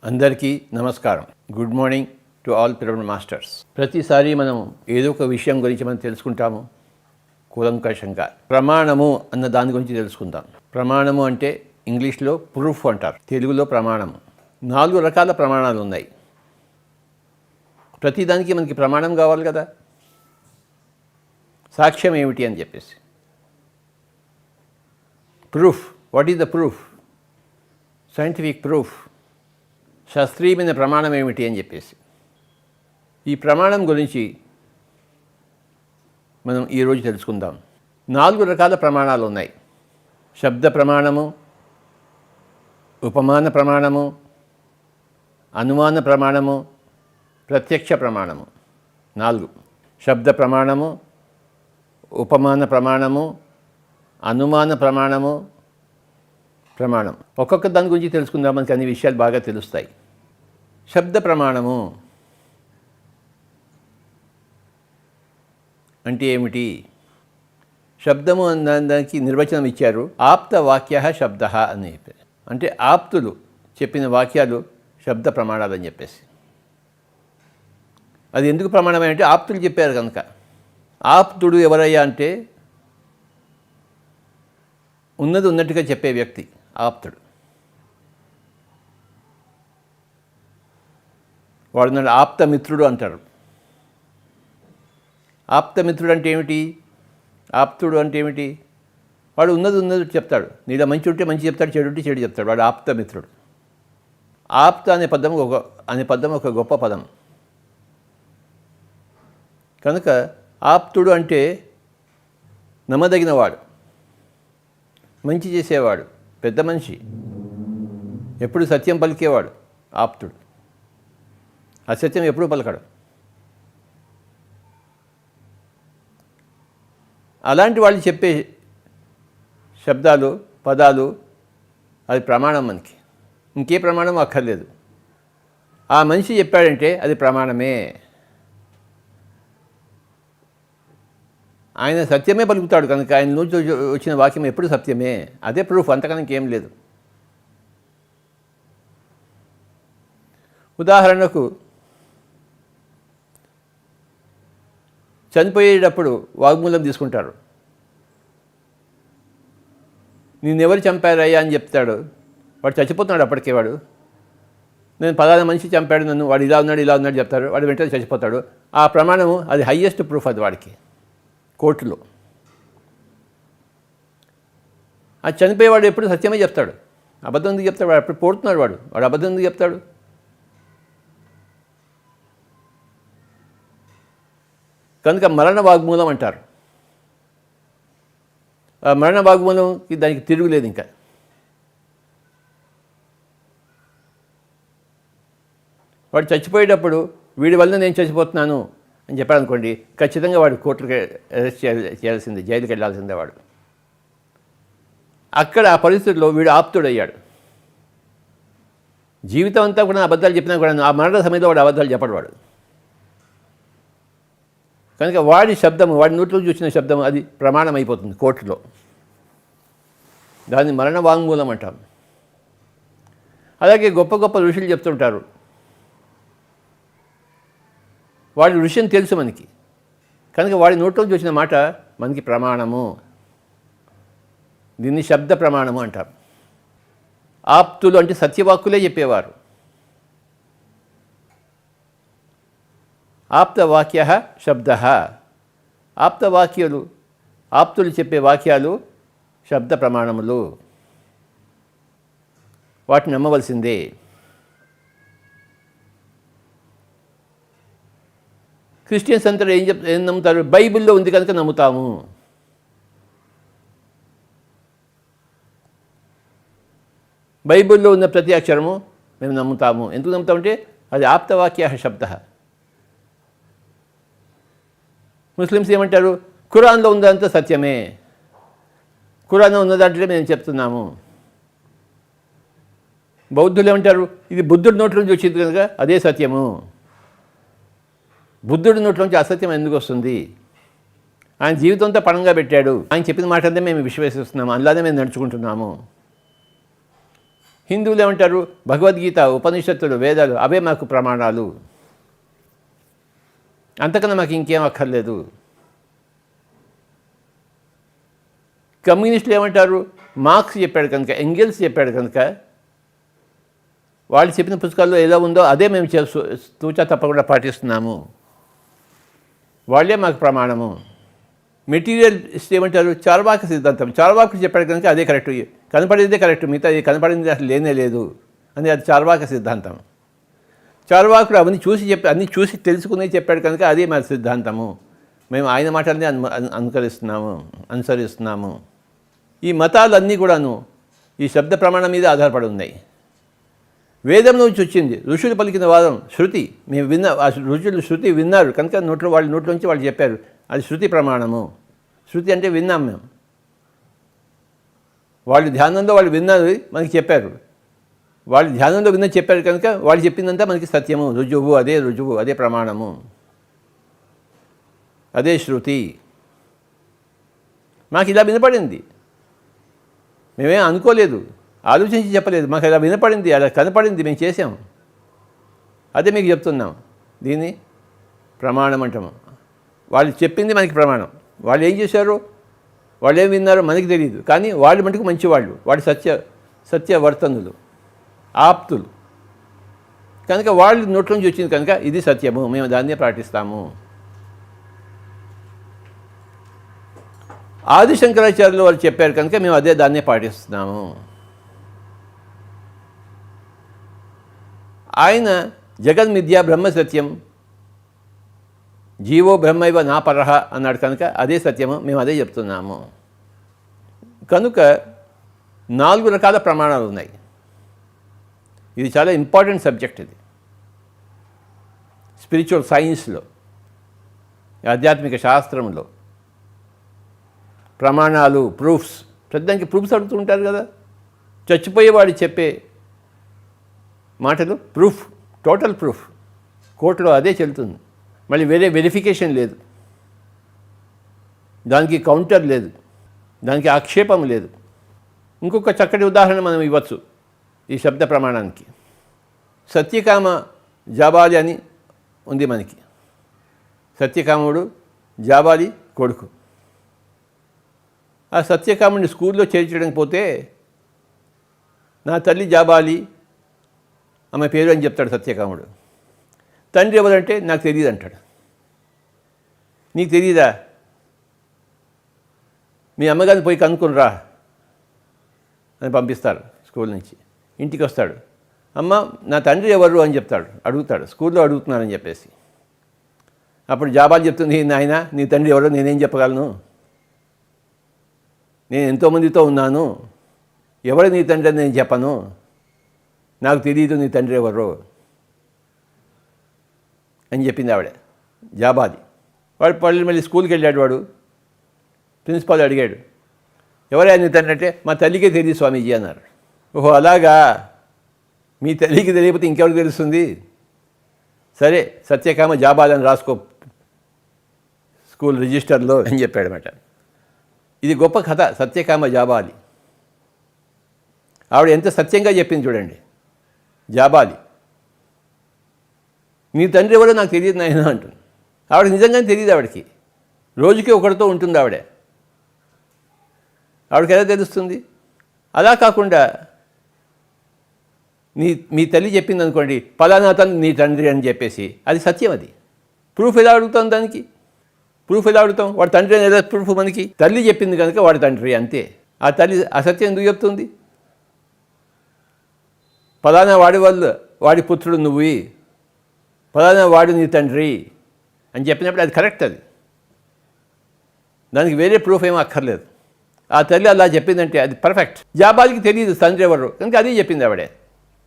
అందరికీ నమస్కారం. Good morning to all pyramid masters. ప్రతిసారి మనం ఏదో ఒక విషయం గురించి మనం తెలుసుకుంటాము కూలంకషంగా. ప్రమాణము అన్న దాని గురించి తెలుసుకుందాం. ప్రమాణము అంటే ఇంగ్లీష్లో ప్రూఫ్ అంటారు, తెలుగులో ప్రమాణము. 4 రకాల ప్రమాణాలు ఉన్నాయి. ప్రతిదానికి మనకి ప్రమాణం కావాలి కదా. సాక్ష్యం ఏమిటి అని చెప్పేసి, proof. What is the proof? Scientific proof. శాస్త్రీయమైన ప్రమాణం ఏమిటి అని చెప్పేసి, ఈ ప్రమాణం గురించి మనం ఈరోజు తెలుసుకుందాం. 4 రకాల ప్రమాణాలు ఉన్నాయి. శబ్ద ప్రమాణము, ఉపమాన ప్రమాణము, అనుమాన ప్రమాణము, ప్రత్యక్ష ప్రమాణము. 4. శబ్ద ప్రమాణము, ఉపమాన ప్రమాణము, అనుమాన ప్రమాణము, ప్రమాణం. ఒక్కొక్క దాని గురించి తెలుసుకుందాం, మనకి అన్ని విషయాలు బాగా తెలుస్తాయి. శబ్ద ప్రమాణము అంటే ఏమిటి? శబ్దము అన్న దానికి నిర్వచనం ఇచ్చారు. ఆప్త వాక్య శబ్ద అని చెప్పారు. అంటే ఆప్తులు చెప్పిన వాక్యాలు శబ్ద ప్రమాణాలు అని చెప్పేసి. అది ఎందుకు ప్రమాణమే అంటే ఆప్తులు చెప్పారు కనుక. ఆప్తుడు ఎవరయ్యా అంటే ఉన్నది ఉన్నట్టుగా చెప్పే వ్యక్తి ఆప్తుడు. వాడు నన్ను ఆప్తమిత్రుడు అంటారు. ఆప్తమిత్రుడు అంటే ఏమిటి? ఆప్తుడు అంటే ఏమిటి? వాడు ఉన్నది చెప్తాడు. నీలో మంచి ఉంటే మంచి చెప్తాడు, చెడు ఉంటే చెడు చెప్తాడు. వాడు ఆప్తమిత్రుడు. ఆప్త అనే పదం ఒక గొప్ప పదం కనుక ఆప్తుడు అంటే నమ్మదగినవాడు, మంచి చేసేవాడు, పెద్ద మనిషి, ఎప్పుడు సత్యం పలికేవాడు ఆప్తుడు. అసత్యం ఎప్పుడూ పలకడు. అలాంటి వాళ్ళు చెప్పే శబ్దాలు, పదాలు, అది ప్రమాణం. మనకి ఇంకే ప్రమాణం అక్కర్లేదు. ఆ మనిషి చెప్పాడంటే అది ప్రమాణమే. ఆయన సత్యమే పలుకుతాడు కనుక ఆయన నుంచి వచ్చిన వాక్యం ఎప్పుడు సత్యమే. అదే ప్రూఫ్, అంతకన్నా ఇంకేం లేదు. ఉదాహరణకు చనిపోయేటప్పుడు వాగ్మూలం తీసుకుంటారు. నిన్నెవరు చంపారయ్యా అని చెప్తాడు. వాడు చచ్చిపోతున్నాడు అప్పటికే. వాడు నేను పలానా మనిషి చంపాడు నన్ను, వాడు ఇలా ఉన్నాడు చెప్తారు. వాడు వెంటనే చచ్చిపోతాడు. ఆ ప్రమాణము అది హయ్యెస్ట్ ప్రూఫ్. అది వాడికి కోర్టులో. ఆ చనిపోయేవాడు ఎప్పుడు సత్యమే చెప్తాడు. అబద్ధం ఎందుకు చెప్తాడు? వాడు ఎప్పుడు పోడుతున్నాడు. వాడు అబద్ధం ఎందుకు చెప్తాడు? కనుక మరణ వాగ్మూలం అంటారు. ఆ మరణ వాగ్మూలంకి దానికి తిరుగులేదు. ఇంకా వాడు చచ్చిపోయేటప్పుడు వీడి వల్ల నేను చచ్చిపోతున్నాను అని చెప్పాడు అనుకోండి, ఖచ్చితంగా వాడు కోర్టుకి అరెస్ట్ చేయాల్సిందే, జైలుకి వెళ్ళాల్సిందే వాడు. అక్కడ ఆ పరిస్థితుల్లో వీడు ఆప్తుడయ్యాడు. జీవితం అంతా కూడా అబద్ధాలు చెప్పినా కూడా ఆ మరణ సమయంలో వాడు అబద్ధాలు చెప్పడు వాడు. కనుక వాడి శబ్దము, వాడి నోట్లో చూసిన శబ్దము అది ప్రమాణం అయిపోతుంది కోర్టులో. దాన్ని మరణ వాంగ్మూలం అంటాం. అలాగే గొప్ప గొప్ప ఋషులు చెప్తుంటారు. వాడి ఋషిని తెలుసు మనకి కనుక వాడి నోట్లో చూసిన మాట మనకి ప్రమాణము. దీన్ని శబ్ద ప్రమాణము అంటారు. ఆప్తులు అంటే సత్యవాక్కులే చెప్పేవారు. ఆప్తవాక్య శబ్ద. ఆప్తవాక్యాలు, ఆప్తులు చెప్పే వాక్యాలు శబ్ద ప్రమాణములు. వాటిని నమ్మవలసిందే. క్రిస్టియన్స్ అంతా ఏం నమ్ముతారు? బైబిల్లో ఉంది కనుక నమ్ముతాము. బైబిల్లో ఉన్న ప్రతి అక్షరము మేము నమ్ముతాము. ఎందుకు నమ్ముతామంటే అది ఆప్తవాక్య శబ్ద. ముస్లిమ్స్ ఏమంటారు? ఖురాన్లో ఉన్నదంతా సత్యమే, ఖురాన్లో ఉన్న దాంట్లో మేము చెప్తున్నాము. బౌద్ధులు ఏమంటారు? ఇది బుద్ధుడి నోట్ల నుంచి వచ్చింది కనుక అదే సత్యము. బుద్ధుడి నోట్లోంచి అసత్యం ఎందుకు వస్తుంది? ఆయన జీవితంతో పణంగా పెట్టాడు. ఆయన చెప్పిన మాట అంతా మేము విశ్వసిస్తున్నాము, అలానే మేము నడుచుకుంటున్నాము. హిందువులు ఏమంటారు? భగవద్గీత, ఉపనిషత్తులు, వేదాలు అవే మాకు ప్రమాణాలు, అంతకన్నా మాకు ఇంకేం అక్కర్లేదు. కమ్యూనిస్టులు ఏమంటారు? మార్క్స్ చెప్పాడు కనుక, ఎంగెల్స్ చెప్పాడు కనుక, వాళ్ళు చెప్పిన పుస్తకాల్లో ఎలా ఉందో అదే మేము తూచా తప్పకుండా పాటిస్తున్నాము, వాళ్ళే మాకు ప్రమాణము. మెటీరియలిస్ట్ ఏమంటారు? చార్వాక సిద్ధాంతం. చార్వాకు చెప్పాడు కనుక అదే కరెక్ట్, కనపడిందే కరెక్ట్, మిగతా కనపడింది అసలు లేనే లేదు అని అది చార్వాక సిద్ధాంతం. చార్వాకుడు అన్నీ చూసి తెలుసుకుని చెప్పాడు కనుక అదే మా సిద్ధాంతము, మేము ఆయన మాటల్ని అనుసరిస్తున్నాము. ఈ మతాలన్నీ కూడాను ఈ శబ్ద ప్రమాణం మీద ఆధారపడి ఉన్నాయి. వేదం నుంచి వచ్చింది, ఋషులు పలికిన వాదం శృతి, మేము ఋషులు శృతి విన్నారు కనుక వాళ్ళ నోట్లోంచి వాళ్ళు చెప్పారు, అది శృతి ప్రమాణము. శృతి అంటే విన్నాం మేము, వాళ్ళు ధ్యానంలో వాళ్ళు విన్నది మనకి చెప్పారు, వాళ్ళు ధ్యానంలో విన్నది చెప్పారు కనుక వాళ్ళు చెప్పిందంతా మనకి సత్యము, రుజువు, అదే ప్రమాణము, అదే శృతి. మాకు ఇలా వినపడింది, మేమేం అనుకోలేదు, ఆలోచించి చెప్పలేదు, మాకు ఇలా వినపడింది, అలా కనపడింది, మేము చేసాము, అదే మీకు చెప్తున్నాం. దీన్ని ప్రమాణం అంటాము. వాళ్ళు చెప్పింది మనకి ప్రమాణం. వాళ్ళు ఏం చేశారు, వాళ్ళు ఏం విన్నారో మనకి తెలియదు, కానీ వాళ్ళు మటుకు మంచివాళ్ళు, వాళ్ళు సత్యవర్తనులు, ఆప్తులు కనుక వాళ్ళు నోట్లోంచి వచ్చింది కనుక ఇది సత్యము, మేము దాన్నే పాటిస్తాము. ఆది శంకరాచార్యులు వాళ్ళు చెప్పారు కనుక మేము దాన్నే పాటిస్తున్నాము. ఆయన జగన్మిథ్యా బ్రహ్మ సత్యం, జీవో బ్రహ్మైవ నా పరహ అన్నాడు కనుక అదే సత్యము, మేము అదే చెప్తున్నాము. కనుక 4 రకాల ప్రమాణాలు ఉన్నాయి. ఇది చాలా ఇంపార్టెంట్ సబ్జెక్ట్. ఇది స్పిరిచువల్ సైన్స్లో, ఆధ్యాత్మిక శాస్త్రంలో ప్రమాణాలు, ప్రూఫ్స్, ప్రతిదానికి ప్రూఫ్స్ అడుగుతుంటారు కదా. చచ్చిపోయేవాడు చెప్పే మాటలు ప్రూఫ్, టోటల్ ప్రూఫ్, కోర్టులో అదే చెల్లుతుంది. మళ్ళీ వేరే వెరిఫికేషన్ లేదు, దానికి కౌంటర్ లేదు, దానికి ఆక్షేపం లేదు. ఇంకొక చక్కటి ఉదాహరణ మనం ఇవ్వచ్చు ఈ శబ్ద ప్రమాణానికి. సత్యకామ జాబాలి అని ఉంది మనకి. సత్యకాముడు జాబాలి కొడుకు. ఆ సత్యకాముడిని స్కూల్లో చేర్చడానికి పోతే నా తల్లి జాబాలి, ఆమె పేరు అని చెప్తాడు సత్యకాముడు. తండ్రి ఎవరంటే నాకు తెలియదు అంటాడు. నీకు తెలియదా? మీ అమ్మగారిని పోయి కనుక్కునిరా అని పంపిస్తారు స్కూల్ నుంచి. ఇంటికి వస్తాడు, అమ్మ నా తండ్రి ఎవరు అని అడుగుతాడు, స్కూల్లో అడుగుతున్నానని చెప్పేసి. అప్పుడు జాబాలు చెప్తుంది, నాయన నీ తండ్రి ఎవరో నేనేం చెప్పగలను, నేను ఎంతోమందితో ఉన్నాను, ఎవరు నీ తండ్రి అని నేను చెప్పను, నాకు తెలియదు నీ తండ్రి ఎవరో అని చెప్పింది ఆవిడ జాబాది. వాడు మళ్ళీ స్కూల్కి వెళ్ళాడు. వాడు ప్రిన్సిపాల్ అడిగాడు, ఎవరైనా నీ తండ్రి అంటే మా తల్లికే తెలియదు స్వామీజీ అన్నారు. ఓహో అలాగా, మీ తల్లికి తెలియకపోతే ఇంకెవరికి తెలుస్తుంది, సరే సత్యకామ జాబాలి అని రాసుకో స్కూల్ రిజిస్టర్లో అని చెప్పాడనమాట. ఇది గొప్ప కథ, సత్యకామ జాబాలి. ఆవిడ ఎంత సత్యంగా చెప్పింది చూడండి. జాబాలి, నీ తండ్రి ఎవరో నాకు తెలియదు నాయన అంటుంది. ఆవిడ నిజంగానే తెలియదు, ఆవిడకి రోజుకి ఒకరితో ఉంటుంది ఆవిడకి ఎలా తెలుస్తుంది? అలా కాకుండా మీ తల్లి చెప్పింది అనుకోండి, పలానా అతను నీ తండ్రి అని చెప్పేసి, అది సత్యం. అది ప్రూఫ్ ఎలా అడుగుతాం? దానికి ప్రూఫ్ ఎలా అడుగుతాం? వాడి తండ్రి అని ఎలా ప్రూఫ్ మనకి? తల్లి చెప్పింది కనుక వాడి తండ్రి, అంతే. ఆ తల్లి అసత్యం ఎందుకు చెప్తుంది? పలానా వాడి పుత్రుడు నువ్వు, పలానా వాడు నీ తండ్రి అని చెప్పినప్పుడు అది కరెక్ట్. అది దానికి వేరే ప్రూఫ్ ఏమీ అక్కర్లేదు. ఆ తల్లి అలా చెప్పిందంటే అది పర్ఫెక్ట్. జాబాలికి తెలియదు తండ్రి ఎవరు కనుక అదే చెప్పింది ఆవిడే,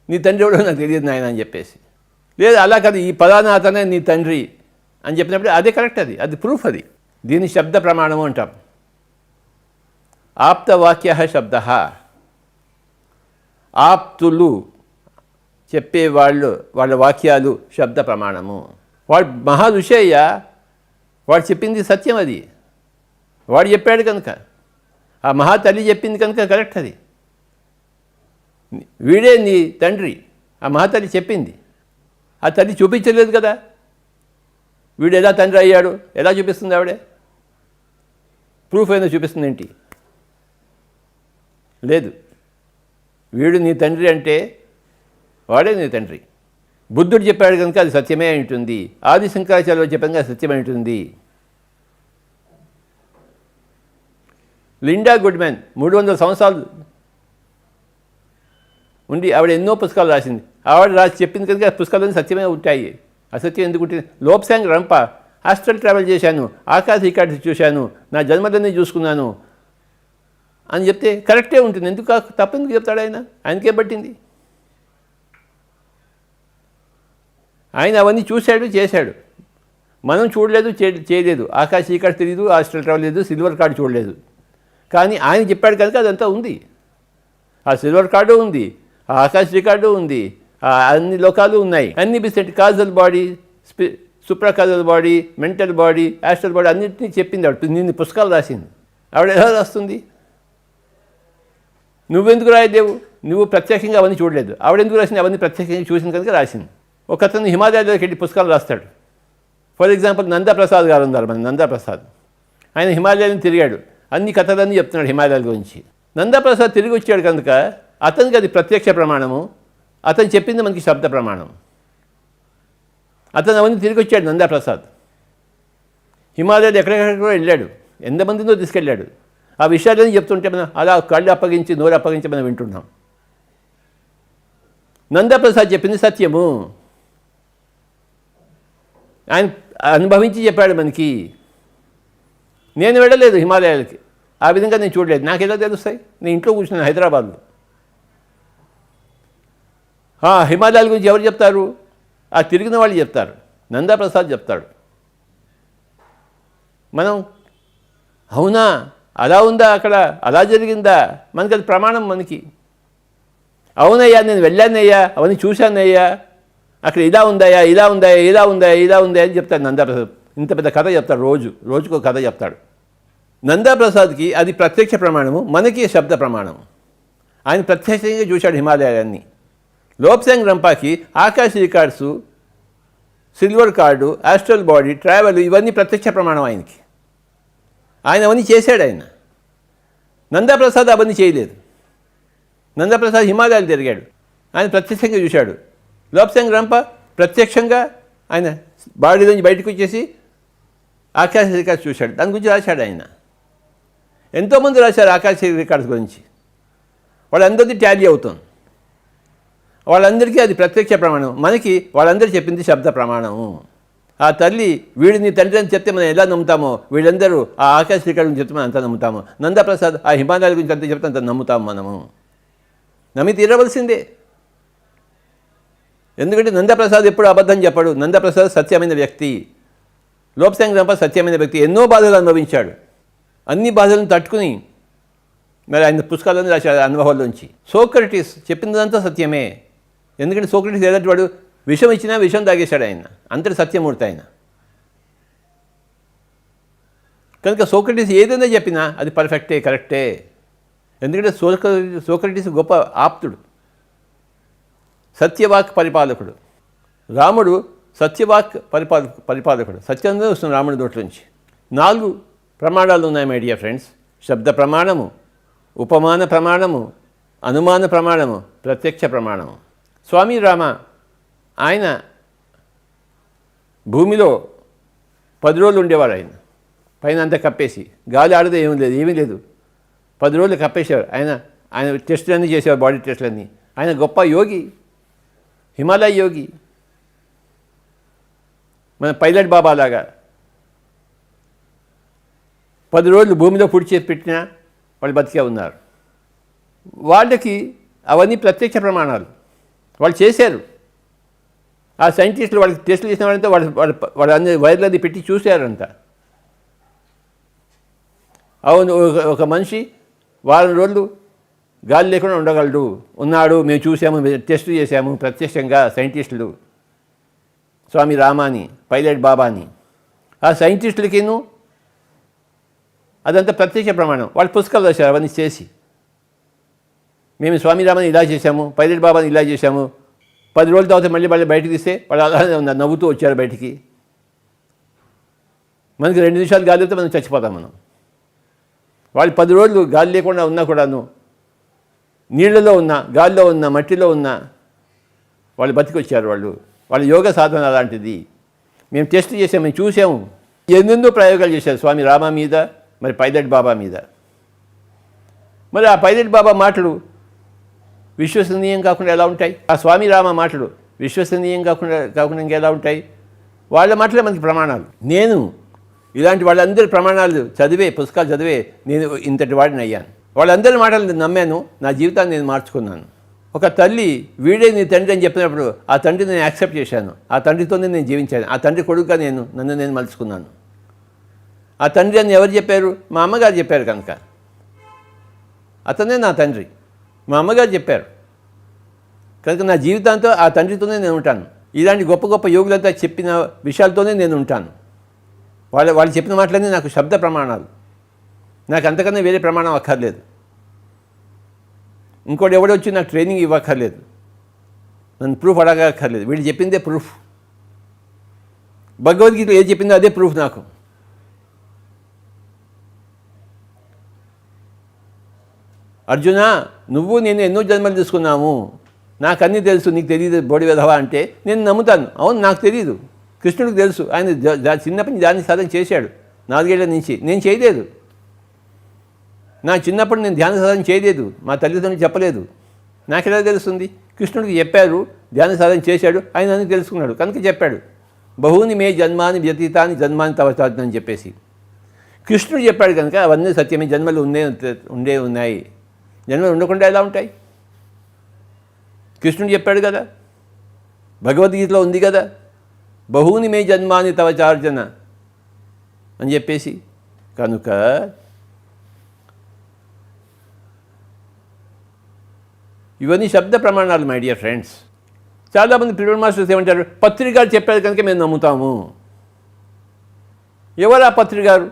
నీ తండ్రి ఎవడో నాకు తెలియదు నాయన అని చెప్పేసి. లేదు అలా కాదు, ఈ పలానా అతనే నీ తండ్రి అని చెప్పినప్పుడు అదే కరెక్ట్. అది ప్రూఫ్. అది దీన్ని శబ్ద ప్రమాణము అంటాం. ఆప్తవాక్య శబ్ద, ఆప్తులు చెప్పేవాళ్ళు, వాళ్ళ వాక్యాలు శబ్ద ప్రమాణము. వాడు మహా ఋషయ్య, వాడు చెప్పింది సత్యం. అది వాడు చెప్పాడు కనుక, ఆ మహా తల్లి చెప్పింది కనుక కరెక్ట్. అది వీడే నీ తండ్రి, ఆ మహాతల్లి చెప్పింది. ఆ తల్లి చూపించలేదు కదా, వీడు ఎలా తండ్రి అయ్యాడు, ఎలా చూపిస్తుంది ఆవిడే? ప్రూఫ్ అయినా చూపిస్తుంది ఏంటి? లేదు. వీడు నీ తండ్రి అంటే వాడే నీ తండ్రి. బుద్ధుడు చెప్పాడు కనుక అది సత్యమే ఉంటుంది. ఆది శంకరాచార్యులు చెప్పాను అది సత్యమే ఉంటుంది. లిండా గుడ్మ్యాన్ 300 సంవత్సరాలు ఉండి ఆవిడ ఎన్నో పుస్తకాలు రాసింది. ఆవిడ రాసి చెప్పింది కనుక ఆ పుస్తకాలన్నీ సత్యమే ఉంటాయి. అసత్యం ఎందుకు ఉంటుంది? లోప్సాంగ్ రంప హాస్టల్ ట్రావెల్ చేశాను, ఆకాశ రికార్డు చూశాను, నా జన్మలన్నీ చూసుకున్నాను అని చెప్తే కరెక్టే ఉంటుంది. ఎందుకు తప్పెందుకు చెప్తాడు ఆయన? ఆయనకే పట్టింది. ఆయన అవన్నీ చూశాడు, చేశాడు. మనం చూడలేదు, చేయలేదు. ఆకాశ రికార్డు తెలియదు, హాస్టల్ ట్రావెల్ లేదు, సిల్వర్ కార్డు చూడలేదు. కానీ ఆయన చెప్పాడు కనుక అదంతా ఉంది. ఆ సిల్వర్ కార్డు ఉంది, ఆ ఆకాశ రికార్డు ఉంది, అన్ని లోకాలు ఉన్నాయి. అన్ని Besant causal body, supracausal body, mental body, astral body అన్నింటినీ చెప్పింది ఆవిడ. నిన్ను పుస్తకాలు రాసింది ఆవిడ. ఎలా రాస్తుంది? నువ్వెందుకు రాయలేవు? నువ్వు ప్రత్యక్షంగా అవన్నీ చూడలేదు. ఆవిడ ఎందుకు రాసింది? అవన్నీ ప్రత్యక్షంగా చూసిన కనుక రాసింది. ఒక అతను హిమాలయాల్లోకి వెళ్ళి పుస్తకాలు రాస్తాడు. ఫర్ ఎగ్జాంపుల్ నందప్రసాద్ గారు ఉన్నారు, మన నందప్రసాద్. ఆయన హిమాలయాలను తిరిగాడు, అన్ని కథలన్నీ చెప్తున్నాడు హిమాలయాల గురించి. నందప్రసాద్ తిరిగి వచ్చాడు కనుక అతనికి అది ప్రత్యక్ష ప్రమాణము, అతను చెప్పింది మనకి శబ్ద ప్రమాణం. అతను అవన్నీ తిరిగి వచ్చాడు నందప్రసాద్. హిమాలయాలు ఎక్కడెక్కడికో వెళ్ళాడు, ఎంతమందినో తీసుకెళ్ళాడు. ఆ విషయాలన్నీ చెప్తుంటే మనం అలా కళ్ళు అప్పగించి నోరు అప్పగించి మనం వింటున్నాం. నందప్రసాద్ చెప్పింది సత్యము, ఆయన అనుభవించి చెప్పాడు మనకి. నేను వెళ్ళలేదు హిమాలయాలకి, ఆ విధంగా నేను చూడలేదు, నాకు ఎలా తెలుస్తాయి? నేను ఇంట్లో కూర్చున్నాను హైదరాబాద్లో. హిమాలయాల గురించి ఎవరు చెప్తారు? ఆ తిరిగిన వాళ్ళు చెప్తారు, నందప్రసాద్ చెప్తాడు. మనం అవునా, అలా ఉందా, అక్కడ అలా జరిగిందా, మనకి అది ప్రమాణం. మనకి అవునయ్యా, నేను వెళ్ళానయ్యా, అవన్నీ చూశానయ్యా, అక్కడ ఇలా ఉందయ్యా, ఇలా ఉందయ్యా, ఇలా ఉందయ్యా, ఇలా ఉందయ్యా అని చెప్తాడు నందప్రసాద్. ఇంత పెద్ద కథ చెప్తాడు, రోజుకో కథ చెప్తాడు. నందప్రసాద్కి అది ప్రత్యక్ష ప్రమాణము, మనకి శబ్ద ప్రమాణము. ఆయన ప్రత్యక్షంగా చూశాడు హిమాలయాన్ని. లోప్సాంగ్ రంపాకి ఆకాశ records, silver card, astral body, travel ఇవన్నీ ప్రత్యక్ష ప్రమాణం ఆయనకి. ఆయన అవన్నీ చేశాడు. ఆయన నందప్రసాద్ అవన్నీ చేయలేదు. నందప్రసాద్ హిమాలయాలు తిరిగాడు, ఆయన ప్రత్యక్షంగా చూశాడు. లోప్సాంగ్ రంప ప్రత్యక్షంగా ఆయన బాడీలోంచి బయటకు వచ్చేసి ఆకాశ రికార్డ్స్ చూశాడు, దాని గురించి రాశాడు ఆయన. ఎంతోమంది రాశారు ఆకాశ రికార్డ్స్ గురించి, వాళ్ళందరిది టాలీ అవుతుంది. వాళ్ళందరికీ అది ప్రత్యక్ష ప్రమాణం, మనకి వాళ్ళందరూ చెప్పింది శబ్ద ప్రమాణము. ఆ తల్లి వీడిని తండ్రి అని చెప్తే మనం ఎలా నమ్ముతామో, వీళ్ళందరూ ఆ ఆకాశ రికార్డు గురించి చెప్తే మనం అంతా నమ్ముతాము. నందప్రసాద్ ఆ హిమాలయాల గురించి అంతా చెప్తే అంత నమ్ముతాము. మనము నమ్మి తీరవలసిందే. ఎందుకంటే నందప్రసాద్ ఎప్పుడు అబద్ధం చెప్పాడు. నందప్రసాద్ సత్యమైన వ్యక్తి, లోప్సాంగ్ రంప సత్యమైన వ్యక్తి. ఎన్నో బాధలు అనుభవించాడు, అన్ని బాధలను తట్టుకుని మరి ఆయన పుస్తకాలను రాశాడు అనుభవాల్లోంచి. సోక్రటీస్ చెప్పిందంతా సత్యమే. ఎందుకంటే సోక్రటీస్ ఏదంటే వాడు విషం ఇచ్చినా విషం తాగేశాడు ఆయన, అంతటి సత్యమూర్తి ఆయన. కనుక సోక్రటీస్ ఏదైనా చెప్పినా అది పర్ఫెక్టే, కరెక్టే. ఎందుకంటే సోక్రటీస్ గొప్ప ఆప్తుడు, సత్యవాక్ పరిపాలకుడు. రాముడు సత్యవాక్ పరిపాలకుడు. సత్యంగా వస్తుంది రాముడి నోట్ల నుంచి. 4 ప్రమాణాలు ఉన్నాయి మై డియర్ ఫ్రెండ్స్. శబ్ద ప్రమాణము, ఉపమాన ప్రమాణము, అనుమాన ప్రమాణము, ప్రత్యక్ష ప్రమాణము. స్వామి రామ ఆయన భూమిలో 10 రోజులు ఉండేవారు. ఆయన పైన అంతా కప్పేసి, గాలి ఆడదు, ఏమీ లేదు. 10 రోజులు కప్పేసేవారు. ఆయన టెస్టులన్నీ చేసేవారు, బాడీ టెస్టులన్నీ. ఆయన గొప్ప యోగి, హిమాలయ యోగి, మన పైలట్ బాబా లాగా. 10 రోజులు భూమిలో చేసి పెట్టినా వాళ్ళు బతికే ఉన్నారు. వాళ్ళకి అవన్నీ ప్రత్యక్ష ప్రమాణాలు, వాళ్ళు చేశారు. ఆ సైంటిస్టులు వాళ్ళకి టెస్టులు చేసిన వాళ్ళంతా వాళ్ళు అన్ని వైర్లది పెట్టి చూశారంట. అవును, ఒక మనిషి వారం రోజులు గాలి లేకుండా ఉండగలడు, ఉన్నాడు, మేము చూసాము, టెస్టు చేశాము ప్రత్యక్షంగా సైంటిస్టులు. స్వామి రామాని, పైలట్ బాబాని, ఆ సైంటిస్టులకిను అదంతా ప్రత్యక్ష ప్రమాణం. వాళ్ళు పుస్తకాలు రాశారు అవన్నీ చేసి. మేము స్వామి రామని ఇలా చేశాము, పైలట్ బాబాని ఇలా చేశాము, 10 రోజుల తర్వాత మళ్ళీ బయటకు తీస్తే వాళ్ళు అలానే ఉన్నారు, నవ్వుతూ వచ్చారు బయటికి. మనకి 2 నిమిషాలు గాలి లేకపోతే మనం చచ్చిపోతాం మనం. వాళ్ళు 10 రోజులు గాలి లేకుండా ఉన్నా కూడాను, నీళ్ళలో ఉన్నా, గాలిలో ఉన్నా, మట్టిలో ఉన్నా వాళ్ళు బతికొచ్చారు. వాళ్ళ యోగ సాధన అలాంటిది. మేము టెస్ట్ చేసాము, మేము చూసాము. ఎన్నెన్నో ప్రయోగాలు చేశారు స్వామి రామ మీద, మరి పైలట్ బాబా మీద. మరి ఆ పైలట్ బాబా మాటలు విశ్వసనీయం కాకుండా ఎలా ఉంటాయి? ఆ స్వామి రామ మాటలు విశ్వసనీయం కాకుండా ఇంకా ఎలా ఉంటాయి? వాళ్ళ మాటలే మనకి ప్రమాణాలు. నేను ఇలాంటి వాళ్ళందరి ప్రమాణాలు పుస్తకాలు చదివే నేను ఇంతటి వాడిని అయ్యాను. వాళ్ళందరి మాటలు నేను నమ్మాను, నా జీవితాన్ని నేను మార్చుకున్నాను. ఒక తల్లి వీడే నీ తండ్రి అని చెప్పినప్పుడు ఆ తండ్రిని నేను యాక్సెప్ట్ చేశాను, ఆ తండ్రితోనే నేను జీవించాను, ఆ తండ్రి కొడుకుగా నన్ను నేను మలుచుకున్నాను. ఆ తండ్రి అని ఎవరు చెప్పారు? మా అమ్మగారు చెప్పారు. కనుక అతనే నా తండ్రి, మా అమ్మగారు చెప్పారు. కనుక నా జీవితాంతో ఆ తండ్రితోనే నేను ఉంటాను. ఇలాంటి గొప్ప గొప్ప యోగులంతా చెప్పిన విషయాలతోనే నేను ఉంటాను. వాళ్ళు చెప్పిన మాటలన్నీ నాకు శబ్ద ప్రమాణాలు. నాకు అంతకన్నా వేరే ప్రమాణం అక్కర్లేదు. ఇంకోటి ఎవడో వచ్చి నాకు ట్రైనింగ్ ఇవ్వక్కర్లేదు, నన్ను ప్రూఫ్ అడగక్కర్లేదు. వీళ్ళు చెప్పిందే ప్రూఫ్. భగవద్గీత ఏది చెప్పిందో అదే ప్రూఫ్ నాకు. అర్జున, నువ్వు నేను ఎన్నో జన్మలు తీసుకున్నాము, నాకు అన్నీ తెలుసు, నీకు తెలియదు బోడి విధవా అంటే నేను నమ్ముతాను. అవును, నాకు తెలియదు, కృష్ణుడికి తెలుసు. ఆయన చిన్నప్పటి నుంచి ధ్యాన సాధన చేశాడు, 4 ఏళ్ల నుంచి. నేను చేయలేదు. నా చిన్నప్పుడు నేను ధ్యాన సాధన చేయలేదు, మా తల్లిదండ్రులు చెప్పలేదు. నాకు ఎలా తెలుస్తుంది? కృష్ణుడికి చెప్పారు, ధ్యాన సాధన చేశాడు, ఆయన అన్ని తెలుసుకున్నాడు కనుక చెప్పాడు. బహూని మే జన్మాని వ్యతీతాని జన్మాని తవచాత్ అని చెప్పేసి కృష్ణుడు చెప్పాడు కనుక అవన్నీ సత్యమే. జన్మలు ఉన్నాయి. జన్మలు ఉండకుండా ఎలా ఉంటాయి? కృష్ణుడు చెప్పాడు కదా, భగవద్గీతలో ఉంది కదా, బహూని మే జన్మాని తవచార్జన అని చెప్పేసి. కనుక ఇవన్నీ శబ్ద ప్రమాణాలు మై డియర్ ఫ్రెండ్స్. చాలామంది పిరమిడ్ మాస్టర్స్ ఏమంటారు? పత్రికారు చెప్పారు కనుక మేము నమ్ముతాము. ఎవరు ఆ పత్రికారు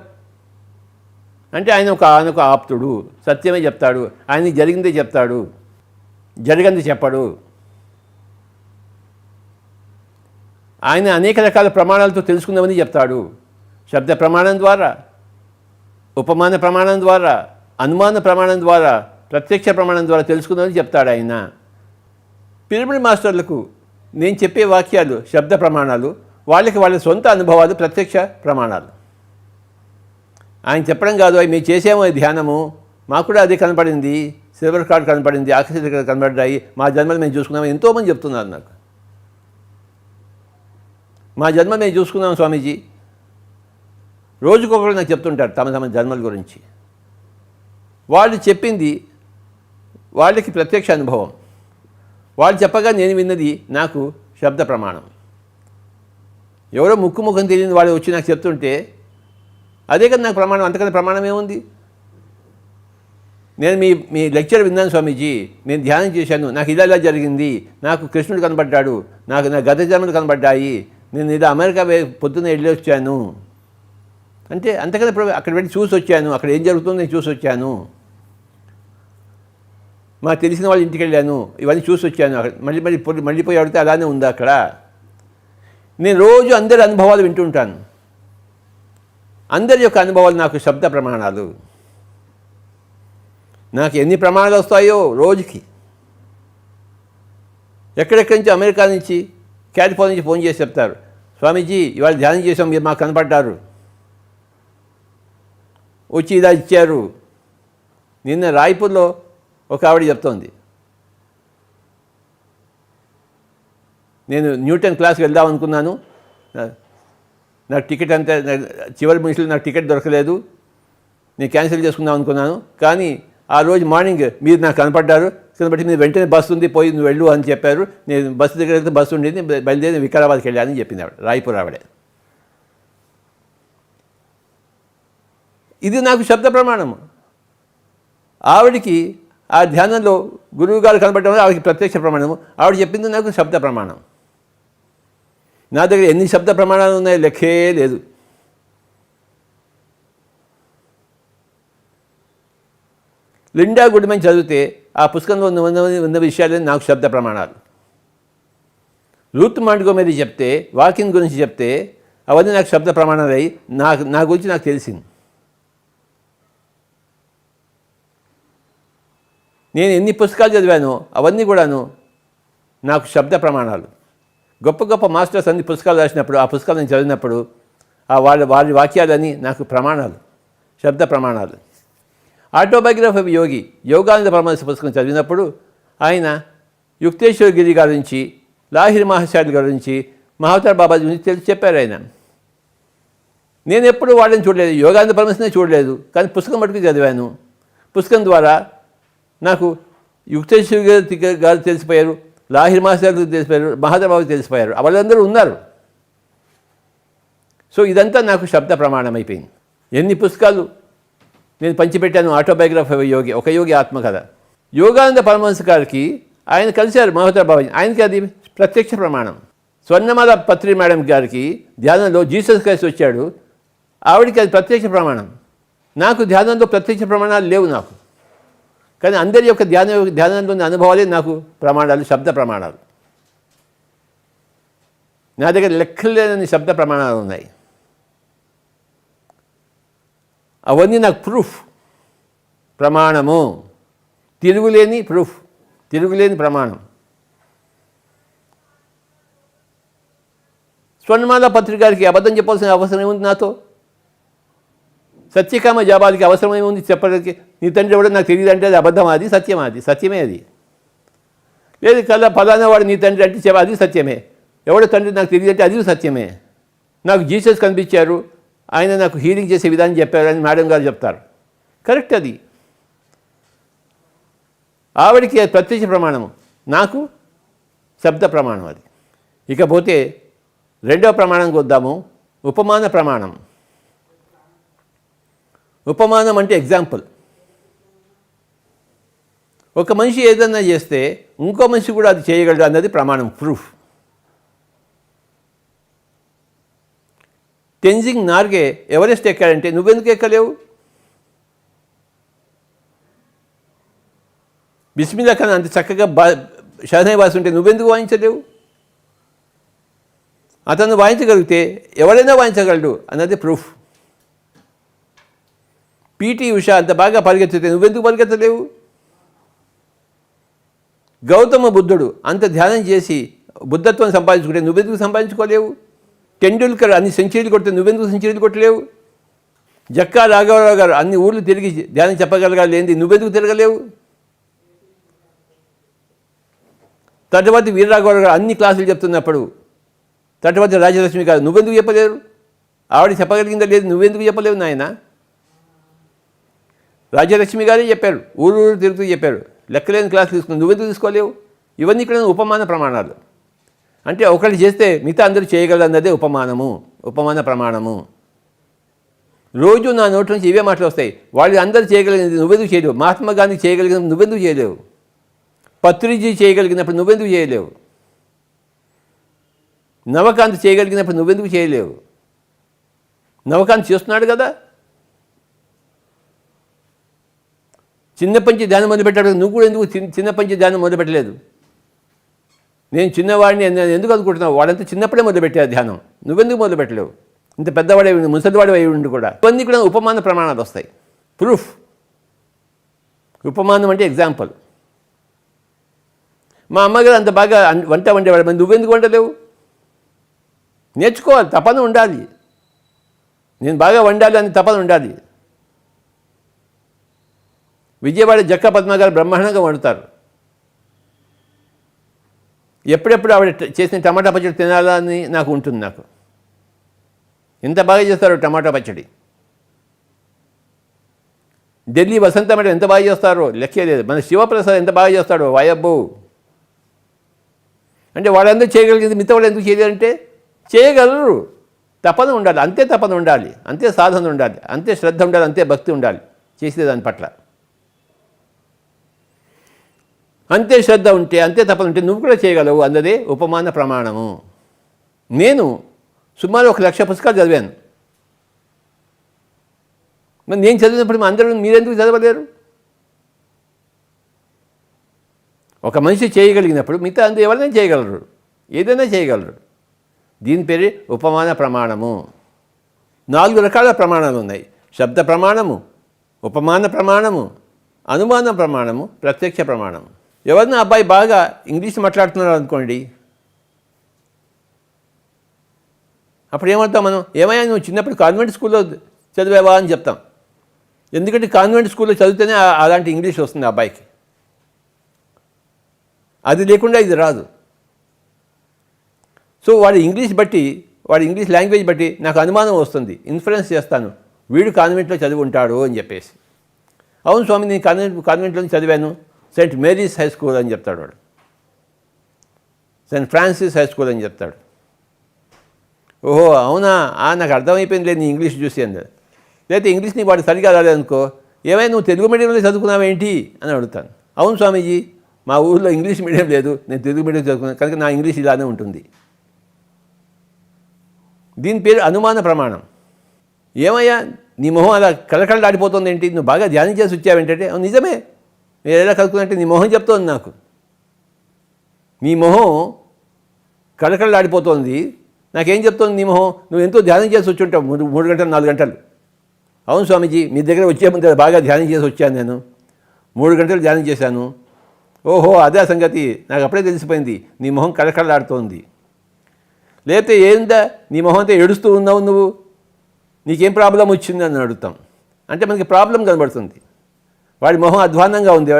అంటే ఆయన ఒక ఆప్తుడు, సత్యమే చెప్తాడు, ఆయనకి జరిగిందే చెప్తాడు, జరగంది చెప్పడు. ఆయన అనేక రకాల ప్రమాణాలతో తెలుసుకుందామని చెప్తాడు. శబ్ద ప్రమాణం ద్వారా, ఉపమాన ప్రమాణం ద్వారా, అనుమాన ప్రమాణం ద్వారా, ప్రత్యక్ష ప్రమాణం ద్వారా తెలుసుకుందామని చెప్తాడు ఆయన. పిరమిడ్ మాస్టర్లకు నేను చెప్పే వాక్యాలు శబ్ద ప్రమాణాలు, వాళ్ళ సొంత అనుభవాలు ప్రత్యక్ష ప్రమాణాలు. ఆయన చెప్పడం కాదు, అవి మేము చేసాము ధ్యానము, మాకు కూడా అదే కనపడింది, సిల్వర్ కార్డ్ కనపడింది, ఆకర్షణ కనపడ్డాయి, మా జన్మలు మేము చూసుకున్నాము. ఎంతోమంది చెప్తున్నారు నాకు, మా జన్మ మేము చూసుకున్నాం స్వామీజీ. రోజుకొకరు నాకు చెప్తుంటారు తమ జన్మల గురించి. వాళ్ళు చెప్పింది వాళ్ళకి ప్రత్యక్ష అనుభవం, వాళ్ళు చెప్పగా నేను విన్నది నాకు శబ్ద ప్రమాణం. ఎవరో ముఖం తెలియని వాళ్ళు వచ్చి నాకు చెప్తుంటే అదే కదా నాకు ప్రమాణం, అంతకన్నా ప్రమాణం ఏముంది? నేను మీ లెక్చర్ విన్నాను స్వామీజీ, నేను ధ్యానం చేశాను, నాకు ఇలా జరిగింది, నాకు కృష్ణుడు కనబడ్డాడు, నా గత జన్మలు కనబడ్డాయి, నేను ఇలా అమెరికా పొద్దున్న వెళ్ళి వచ్చాను అంటే అంతకన్నా అక్కడ వెళ్ళి చూసి వచ్చాను, అక్కడ ఏం జరుగుతుందో నేను చూసి వచ్చాను, మాకు తెలిసిన వాళ్ళ ఇంటికి వెళ్ళాను, ఇవన్నీ చూసి వచ్చాను. అక్కడ మళ్ళీపోయి అడిగితే అలానే ఉంది అక్కడ. నేను రోజు అందరి అనుభవాలు వింటుంటాను. అందరి యొక్క అనుభవాలు నాకు శబ్ద ప్రమాణాలు. నాకు ఎన్ని ప్రమాణాలు వస్తాయో రోజుకి. ఎక్కడెక్కడి నుంచి, అమెరికా నుంచి, కాలిఫోర్నియా నుంచి ఫోన్ చేసి చెప్తారు, స్వామీజీ ఇవాళ ధ్యానం చేసాం, మీరు మాకు కనపడ్డారు, వచ్చి ఇలా ఇచ్చారు. నిన్న రాయ్పూర్లో ఒక ఆవిడ చెప్తోంది, నేను న్యూటన్ క్లాస్కి వెళ్దాం అనుకున్నాను, నాకు టికెట్ అంతా చివరి నిమిషంలో నాకు టికెట్ దొరకలేదు, నేను క్యాన్సిల్ చేసుకుందాం అనుకున్నాను, కానీ ఆ రోజు మార్నింగ్ మీరు నాకు కనపడ్డారు, కనబట్టి మీరు వెంటనే బస్సు ఉంది, పోయి నువ్వు వెళ్ళు అని చెప్పారు. నేను బస్సు దగ్గర వెళ్తే బస్సు ఉండేది, బయలుదేరి వికారాబాద్కి వెళ్ళానని చెప్పింది ఆవిడ, రాయ్పూర్ ఆవిడే. ఇది నాకు శబ్ద ప్రమాణము. ఆవిడికి ఆ ధ్యానంలో గురువు గారు కనబడడం వల్ల ఆవిడకి ప్రత్యక్ష ప్రమాణము, ఆవిడ చెప్పింది నాకు శబ్ద ప్రమాణం. నా దగ్గర ఎన్ని శబ్ద ప్రమాణాలు ఉన్నాయో లెక్కే లేదు. లిండా గుడిమని చదివితే ఆ పుస్తకంలో ఉన్న విషయాలే నాకు శబ్ద ప్రమాణాలు. రూత్ మాంట్గోమరీ చెప్తే, వాకిన్ గురించి చెప్తే అవన్నీ నాకు శబ్ద ప్రమాణాలు అయ్యి నా గురించి నాకు తెలిసింది. నేను ఎన్ని పుస్తకాలు చదివానో అవన్నీ కూడాను నాకు శబ్ద ప్రమాణాలు. గొప్ప గొప్ప మాస్టర్స్ అన్ని పుస్తకాలు రాసినప్పుడు ఆ పుస్తకాలు నేను చదివినప్పుడు వాళ్ళ వాక్యాలన్నీ నాకు ప్రమాణాలు, శబ్ద ప్రమాణాలు. ఆటోబయోగ్రఫీ ఆఫ్ యోగి, యోగానంద పరమహంస పుస్తకం చదివినప్పుడు ఆయన యుక్తేశ్వర్ గిరి గారి నుంచి, లాహిరి మహాశాలి గారి నుంచి, మహావతార్ బాబాజీ గురించి తెలిసి చెప్పారు ఆయన. నేను ఎప్పుడు వాళ్ళని చూడలేదు, యోగానంద పరమహంసనే చూడలేదు, కానీ పుస్తకం మటుకు చదివాను. పుస్తకం ద్వారా నాకు యుక్తేశ్వర్ గారు తెలిసిపోయారు, లాహిరి మహాశాలి తెలిసిపోయారు, మహావతార్ బాబాజీ తెలిసిపోయారు. వాళ్ళందరూ ఉన్నారు. సో ఇదంతా నాకు శబ్ద ప్రమాణం అయిపోయింది. ఎన్ని పుస్తకాలు నేను పంచిపెట్టాను. ఆటోబయోగ్రఫీ ఆఫ్ యోగి, ఒక యోగి ఆత్మకథ. యోగానంద పరమహంస గారికి ఆయన కలిశారు మహావతార్ బాబాజీ, ఆయనకి అది ప్రత్యక్ష ప్రమాణం. స్వర్ణమాల పత్రి మేడం గారికి ధ్యానంలో జీసస్ క్రైస్ట్ వచ్చాడు, ఆవిడికి అది ప్రత్యక్ష ప్రమాణం. నాకు ధ్యానంలో ప్రత్యక్ష ప్రమాణాలు లేవు నాకు, కానీ అందరి యొక్క ధ్యానంలోని అనుభవాలే నాకు ప్రమాణాలు, శబ్ద ప్రమాణాలు. నా దగ్గర లెక్కలేని శబ్ద ప్రమాణాలు ఉన్నాయి. అవన్నీ నాకు ప్రూఫ్, ప్రమాణము, తిరుగులేని ప్రూఫ్, తిరుగులేని ప్రమాణం. స్వర్ణమాల పత్రిక గారికి అబద్ధం చెప్పాల్సిన అవసరం ఏముంది నాతో? సత్యకామ జాబాలకి అవసరం ఏముంది చెప్పడానికి? నీ తండ్రి ఎవడో నాకు తెలియదు అంటే అది అబద్ధం, అది సత్యం, అది సత్యమే. అది లేదు కల్లా ఫలానా వాడు నీ తండ్రి అంటే చెప్ప, అది సత్యమే. ఎవడో తండ్రి నాకు తెలియదు అంటే అది సత్యమే. నాకు జీసస్ కనిపించారు, ఆయన నాకు హీలింగ్ చేసే విధానం చెప్పారు అని మేడం గారు చెప్తారు. కరెక్ట్, అది ఆవిడికి ప్రత్యక్ష ప్రమాణము, నాకు శబ్ద ప్రమాణం. అది ఇకపోతే రెండవ ప్రమాణంకి వద్దాము, ఉపమాన ప్రమాణం. ఉపమానం అంటే ఎగ్జాంపుల్. ఒక మనిషి ఏదన్నా చేస్తే ఇంకో మనిషి కూడా అది చేయగలడు అన్నది ప్రమాణం, ప్రూఫ్. టెన్జింగ్ నార్గే ఎవరెస్ట్ ఎక్కాడంటే నువ్వెందుకు ఎక్కలేవు? బిస్మిల్లా ఖాన్ అంత చక్కగా షహనాయి వాయిస్తుంటే నువ్వెందుకు వాయించలేవు? అతను వాయించగలిగితే ఎవరైనా వాయించగలడు అన్నది ప్రూఫ్. పీటీ ఉషా అంత బాగా పరిగెత్తితే నువ్వెందుకు పరిగెత్తలేవు? గౌతమ బుద్ధుడు అంత ధ్యానం చేసి బుద్ధత్వం సంపాదించుకుంటే నువ్వెందుకు సంపాదించుకోలేవు? టెండూల్కర్ అన్ని సెంచరీలు కొడితే నువ్వెందుకు సెంచరీలు కొట్టలేవు? జక్కా రాఘవరావు గారు అన్ని ఊళ్ళు తిరిగి ధ్యానం చెప్పగలగాలి ఏంది, నువ్వెందుకు తిరగలేవు? తటవర్తి వీరరాఘవరావు గారు అన్ని క్లాసులు చెప్తున్నప్పుడు తటవర్తి రాజలక్ష్మి గారు నువ్వెందుకు చెప్పలేరు? ఆవిడ చెప్పగలిగిందా లేదు, నువ్వెందుకు చెప్పలేవు నాయన? రాజలక్ష్మి గారే చెప్పారు, ఊరు తిరుగుతూ చెప్పారు, లెక్కలేని క్లాసులు తీసుకుని నువ్వెందుకు తీసుకోలేవు? ఇవన్నీ ఇక్కడ ఉపమాన ప్రమాణాలు. అంటే ఒకటి చేస్తే మిగతా అందరూ చేయగలన్నదే ఉపమానము, ఉపమాన ప్రమాణము. రోజు నా నోటి నుంచి ఇవే మాటలు వస్తాయి, వాళ్ళు అందరూ చేయగలిగినది నువ్వెందుకు చేయలేవు? మహాత్మా గాంధీ చేయగలిగినప్పుడు నువ్వెందుకు చేయలేవు? పత్రిజీ చేయగలిగినప్పుడు నువ్వెందుకు చేయలేవు? నవకాంత్ చేయగలిగినప్పుడు నువ్వెందుకు చేయలేవు? నవకాంత్ చేస్తున్నాడు కదా. చిన్నప్పటి నుంచి ధ్యానం మొదలుపెట్టాడు, నువ్వు కూడా ఎందుకు చిన్నప్పటి నుంచి ధ్యానం మొదలుపెట్టలేదు? నేను చిన్నవాడిని ఎందుకు అనుకుంటున్నావు? వాడంతా చిన్నప్పుడే మొదలుపెట్టారు ధ్యానం, నువ్వెందుకు మొదలుపెట్టలేవు? ఇంత పెద్దవాడే ముసలివాడు అయి ఉండి కూడా. ఇవన్నీ కూడా ఉపమాన ప్రమాణాలు వస్తాయి, ప్రూఫ్. ఉపమానం అంటే ఎగ్జాంపుల్. మా అమ్మగారు అంత బాగా వంట వండేవాడు, మరి నువ్వెందుకు వండలేవు? నేర్చుకోవాలి, తపన ఉండాలి. నేను బాగా వండాలి అని తపన ఉండాలి. విజయవాడ జక్క పద్మ గారు బ్రహ్మాండంగా వండుతారు. ఎప్పుడెప్పుడు ఆవిడ చేసిన టమాటా పచ్చడి తినాలని నాకు ఉంటుంది. నాకు ఎంత బాగా చేస్తారో టమాటా పచ్చడి. ఢిల్లీ వసంత మేడం ఎంత బాగా చేస్తారో లెక్కే లేదు. మన శివప్రసాద్ ఎంత బాగా చేస్తాడో, వాయబ్బో. అంటే వాళ్ళందరూ చేయగలిగింది మిగతా వాళ్ళు ఎందుకు చేయలేదంటే చేయగలరు. తపన ఉండాలి, అంతే తపన ఉండాలి, అంతే సాధన ఉండాలి, అంతే శ్రద్ధ ఉండాలి, అంతే భక్తి ఉండాలి చేసే దాని పట్ల. అంతే శ్రద్ధ ఉంటే, అంతే తపన ఉంటే నువ్వు కూడా చేయగలవు అన్నదే ఉపమాన ప్రమాణము. నేను సుమారు 1,00,000 పుస్తకాలు చదివాను. మరి నేను చదివినప్పుడు అందరూ మీరెందుకు చదవలేరు? ఒక మనిషి చేయగలిగినప్పుడు మిగతా అందు ఎవరైనా చేయగలరు, ఏదైనా చేయగలరు. దీని పేరే ఉపమాన ప్రమాణము. 4 రకాల ప్రమాణాలు ఉన్నాయి: శబ్ద ప్రమాణము, ఉపమాన ప్రమాణము, అనుమాన ప్రమాణము, ప్రత్యక్ష ప్రమాణము. ఎవరైనా అబ్బాయి బాగా ఇంగ్లీష్ మాట్లాడుతున్నారు అనుకోండి, అప్పుడు ఏమంటాం మనం, ఏమయ్యా నువ్వు చిన్నప్పుడు కాన్వెంట్ స్కూల్లో చదివావా అని చెప్తాం. ఎందుకంటే కాన్వెంట్ స్కూల్లో చదివితేనే అలాంటి ఇంగ్లీష్ వస్తుంది ఆ అబ్బాయికి. అది లేకుండా ఇది రాదు. సో వాడి ఇంగ్లీష్ బట్టి, వాడి ఇంగ్లీష్ లాంగ్వేజ్ బట్టి నాకు అనుమానం వస్తుంది, ఇన్ఫరెన్స్ చేస్తాను, వీడు కాన్వెంట్లో చదివి ఉంటాడు అని చెప్పేసి. అవును స్వామి, నేను కాన్వెంట్లో చదివాను, సెయింట్ మేరీస్ హై స్కూల్ అని చెప్తాడు వాడు, సెయింట్ ఫ్రాన్సిస్ హై స్కూల్ అని చెప్తాడు. ఓహో అవునా, నాకు అర్థమైపోయింది లేదు నీ ఇంగ్లీష్ చూసి అంది. లేకపోతే ఇంగ్లీష్ నీకు వాడు సరిగా రాలేదనుకో, ఏమైనా నువ్వు తెలుగు మీడియంలో చదువుకున్నావేంటి అని అడుగుతాను. అవును స్వామీజీ, మా ఊళ్ళో ఇంగ్లీష్ మీడియం లేదు, నేను తెలుగు మీడియం చదువుకున్నాను కనుక నా ఇంగ్లీష్ ఇలానే ఉంటుంది. దీని పేరు అనుమాన ప్రమాణం. ఏమయ్యా నీ మొహం అలా కలకలలాడిపోతుంది ఏంటి, నువ్వు బాగా ధ్యానం చేసి వచ్చావేంటంటే, నిజమే, నేను ఎలా కలుకున్నట్టే నీ మొహం చెప్తోంది నాకు, నీ మొహం కలకలలాడిపోతుంది, నాకేం చెప్తోంది నీ మొహం, నువ్వు ఎంతో ధ్యానం చేసి వచ్చి ఉంటావు 3 గంటలు 4 గంటలు. అవును స్వామీజీ, మీ దగ్గర వచ్చే ముందు బాగా ధ్యానం చేసి వచ్చాను, నేను 3 గంటలు ధ్యానం చేశాను. ఓహో అదే సంగతి, నాకు అప్పుడే తెలిసిపోయింది, నీ మొహం కలకలలాడుతోంది. లేకపోతే ఏందా నీ మొహం అంతా ఏడుస్తూ ఉన్నావు, నువ్వు నీకేం ప్రాబ్లం వచ్చింది అని అడుగుతాం. అంటే మనకి ప్రాబ్లం కనబడుతుంది. వాడి మొహం అధ్వాన్నంగా ఉంది,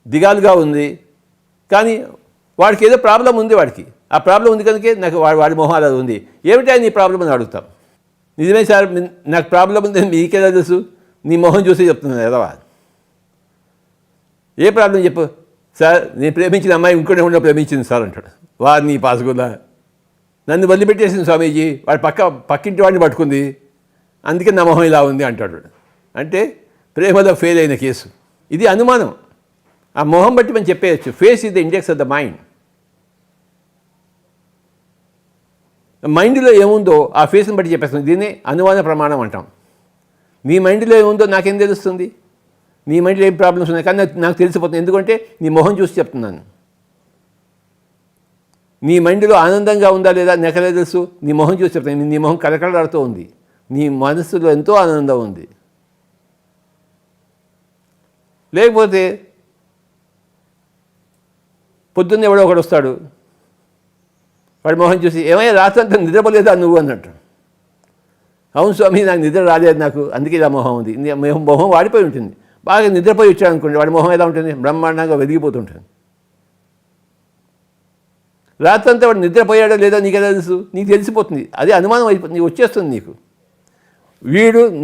దిగాలుగా ఉంది, కానీ వాడికి ఏదో ప్రాబ్లం ఉంది, వాడికి ఆ ప్రాబ్లం ఉంది కనుకే నాకు వాడి మొహం అలా ఉంది. ఏమిటా నీ ప్రాబ్లం అని అడుగుతాం. నిజమే సార్, నాకు ప్రాబ్లం ఉంది మీకేలా తెలుసు, నీ మొహం చూసి చెప్తున్నాను ఎదవా. ఏ ప్రాబ్లం చెప్పు సార్, నేను ప్రేమించిన అమ్మాయి ఇంకోటి ఉన్న ప్రేమించింది సార్ అంటాడు. వారిని పాసుగులా నన్ను వదిలిపెట్టేసింది స్వామీజీ, వాడి పక్కింటి వాడిని పట్టుకుంది, అందుకే నా మొహం ఇలా ఉంది అంటాడు. అంటే ప్రేమలో ఫెయిల్ అయిన కేసు. ఇది అనుమానం. ఆ మొహం బట్టి మనం చెప్పేయచ్చు, face is the index of the mind. మైండ్లో ఏముందో ఆ ఫేస్ని బట్టి చెప్పేస్తుంది. దీన్ని అనుమాన ప్రమాణం అంటాం. నీ మైండ్లో ఏముందో నాకేం తెలుస్తుంది, నీ మైండ్లో ఏం ప్రాబ్లమ్స్ ఉన్నాయి కానీ నాకు తెలిసిపోతుంది, ఎందుకంటే నీ మొహం చూసి చెప్తున్నాను. నీ మైండ్లో ఆనందంగా ఉందా లేదా నాకెలా తెలుసు, నీ మొహం చూసి చెప్తాను. నీ మొహం కలకలాడుతూ ఉంది, నీ మనసులో ఎంతో ఆనందం ఉంది. లేకపోతే పొద్దున్న ఎవడో ఒకడు వస్తాడు, వాడి మొహం చూసి ఏమైనా రాత్రి అంతా నిద్రపోలేదా నువ్వు అన్నట్టు. అవును స్వామి, నాకు నిద్ర రాలేదు, నాకు అందుకే ఇలా మొహం ఉంది. మొహం వాడిపోయి ఉంటుంది. బాగా నిద్రపోయి వచ్చాడు అనుకోండి, వాడి మొహం ఎలా ఉంటుంది, బ్రహ్మాండంగా వెలిగిపోతుంటుంది. రాత్రి అంతా వాడు నిద్రపోయాడో లేదో నీకు ఎలా తెలుసు, నీకు తెలిసిపోతుంది. అదే అనుమానం అయిపోతుంది, నీకు వచ్చేస్తుంది నీకు.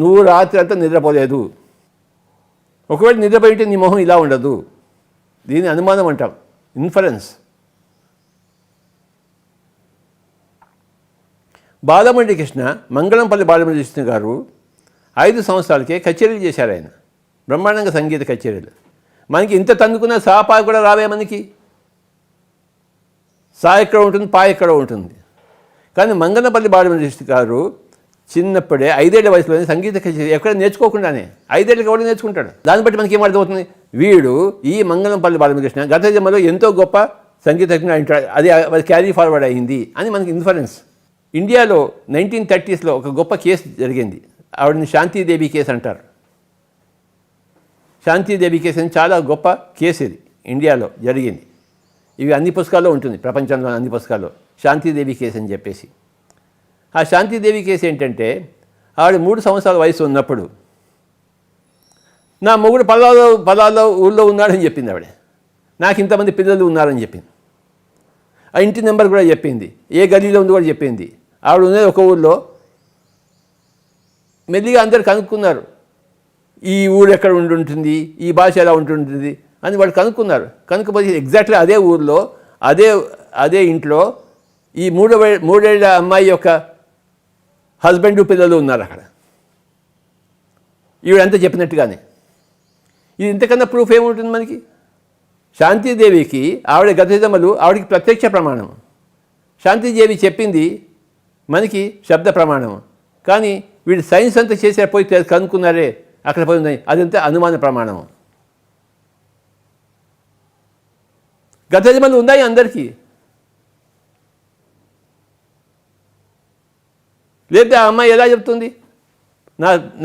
నువ్వు రాత్రి అంతా నిద్రపోలేదు, ఒకవేళ నిద్రపోయి ఉంటే నీ మొహం ఇలా ఉండదు. దీన్ని అనుమానం అంటాం, ఇన్ఫరెన్స్. బాలమురళీ కృష్ణ, మంగళంపల్లి బాలమురళీ కృష్ణ గారు 5 సంవత్సరాలకే కచేరీలు చేశారు. ఆయన బ్రహ్మాండంగా సంగీత కచేరీలు. మనకి ఇంత తన్నుకున్న సాపా కూడా రావే, మనకి సా ఎక్కడ ఉంటుంది, పా ఎక్కడ ఉంటుంది. కానీ మంగళంపల్లి బాలమురళీ కృష్ణ గారు చిన్నప్పుడే 5 ఏళ్ల వయసులోనే సంగీత కచేరీ ఎక్కడ నేర్చుకోకుండానే 5 ఏళ్ళకి ఎవరు నేర్చుకుంటాడు. దాన్ని బట్టి మనకి ఏమర్థమవుతుంది, వీడు ఈ మంగళంపల్లి బాలమురళీ కృష్ణ గత జన్మలో ఎంతో గొప్ప సంగీతజ్ఞుడు అంటాడు, అది క్యారీ ఫార్వర్డ్ అయింది అని మనకి ఇన్ఫరెన్స్. ఇండియాలో 1930s ఒక గొప్ప కేసు జరిగింది. ఆవిడని శాంతిదేవి కేసు అంటారు. శాంతిదేవి కేసు అని చాలా గొప్ప కేసు ఇది ఇండియాలో జరిగింది. ఇవి అన్ని పుస్తకాల్లో ఉంటుంది, ప్రపంచంలో అన్ని పుస్తకాల్లో శాంతిదేవి కేసు అని చెప్పేసి. ఆ శాంతిదేవి కేసు ఏంటంటే, ఆవిడ 3 సంవత్సరాల వయసు ఉన్నప్పుడు నా మొగుడు పలాలో ఊళ్ళో ఉన్నాడని చెప్పింది ఆవిడ. నాకు ఇంతమంది పిల్లలు ఉన్నారని చెప్పింది. ఆ ఇంటి నెంబర్ కూడా చెప్పింది, ఏ గలీలో ఉంది కూడా చెప్పింది. ఆవిడ ఉన్నది ఒక ఊళ్ళో. మెల్లిగా అందరు కనుక్కున్నారు, ఈ ఊరు ఎక్కడ ఉంటుంది, ఈ భాష ఎలా ఉంటుంటుంది అని వాళ్ళు కనుక్కున్నారు. కనుక్కపోతే ఎగ్జాక్ట్లీ అదే ఊళ్ళో అదే ఇంట్లో ఈ 3 ఏళ్ల అమ్మాయి యొక్క హస్బెండ్ పిల్లలు ఉన్నారు అక్కడ, ఈవిడంతా చెప్పినట్టుగానే. ఇది ఇంతకన్నా ప్రూఫ్ ఏముంటుంది మనకి? శాంతిదేవికి ఆవిడ గత జన్మలు ఆవిడకి ప్రత్యక్ష ప్రమాణం. శాంతిదేవి చెప్పింది మనకి శబ్ద ప్రమాణం. కానీ వీడు సైన్స్ అంతా చేసారు, పోయి కనుక్కున్నారే అక్కడ పోయిందని, అదంతా అనుమాన ప్రమాణం. గత జన్మలు ఉన్నాయి అందరికీ. లేకపోతే ఆ అమ్మాయి ఎలా చెప్తుంది,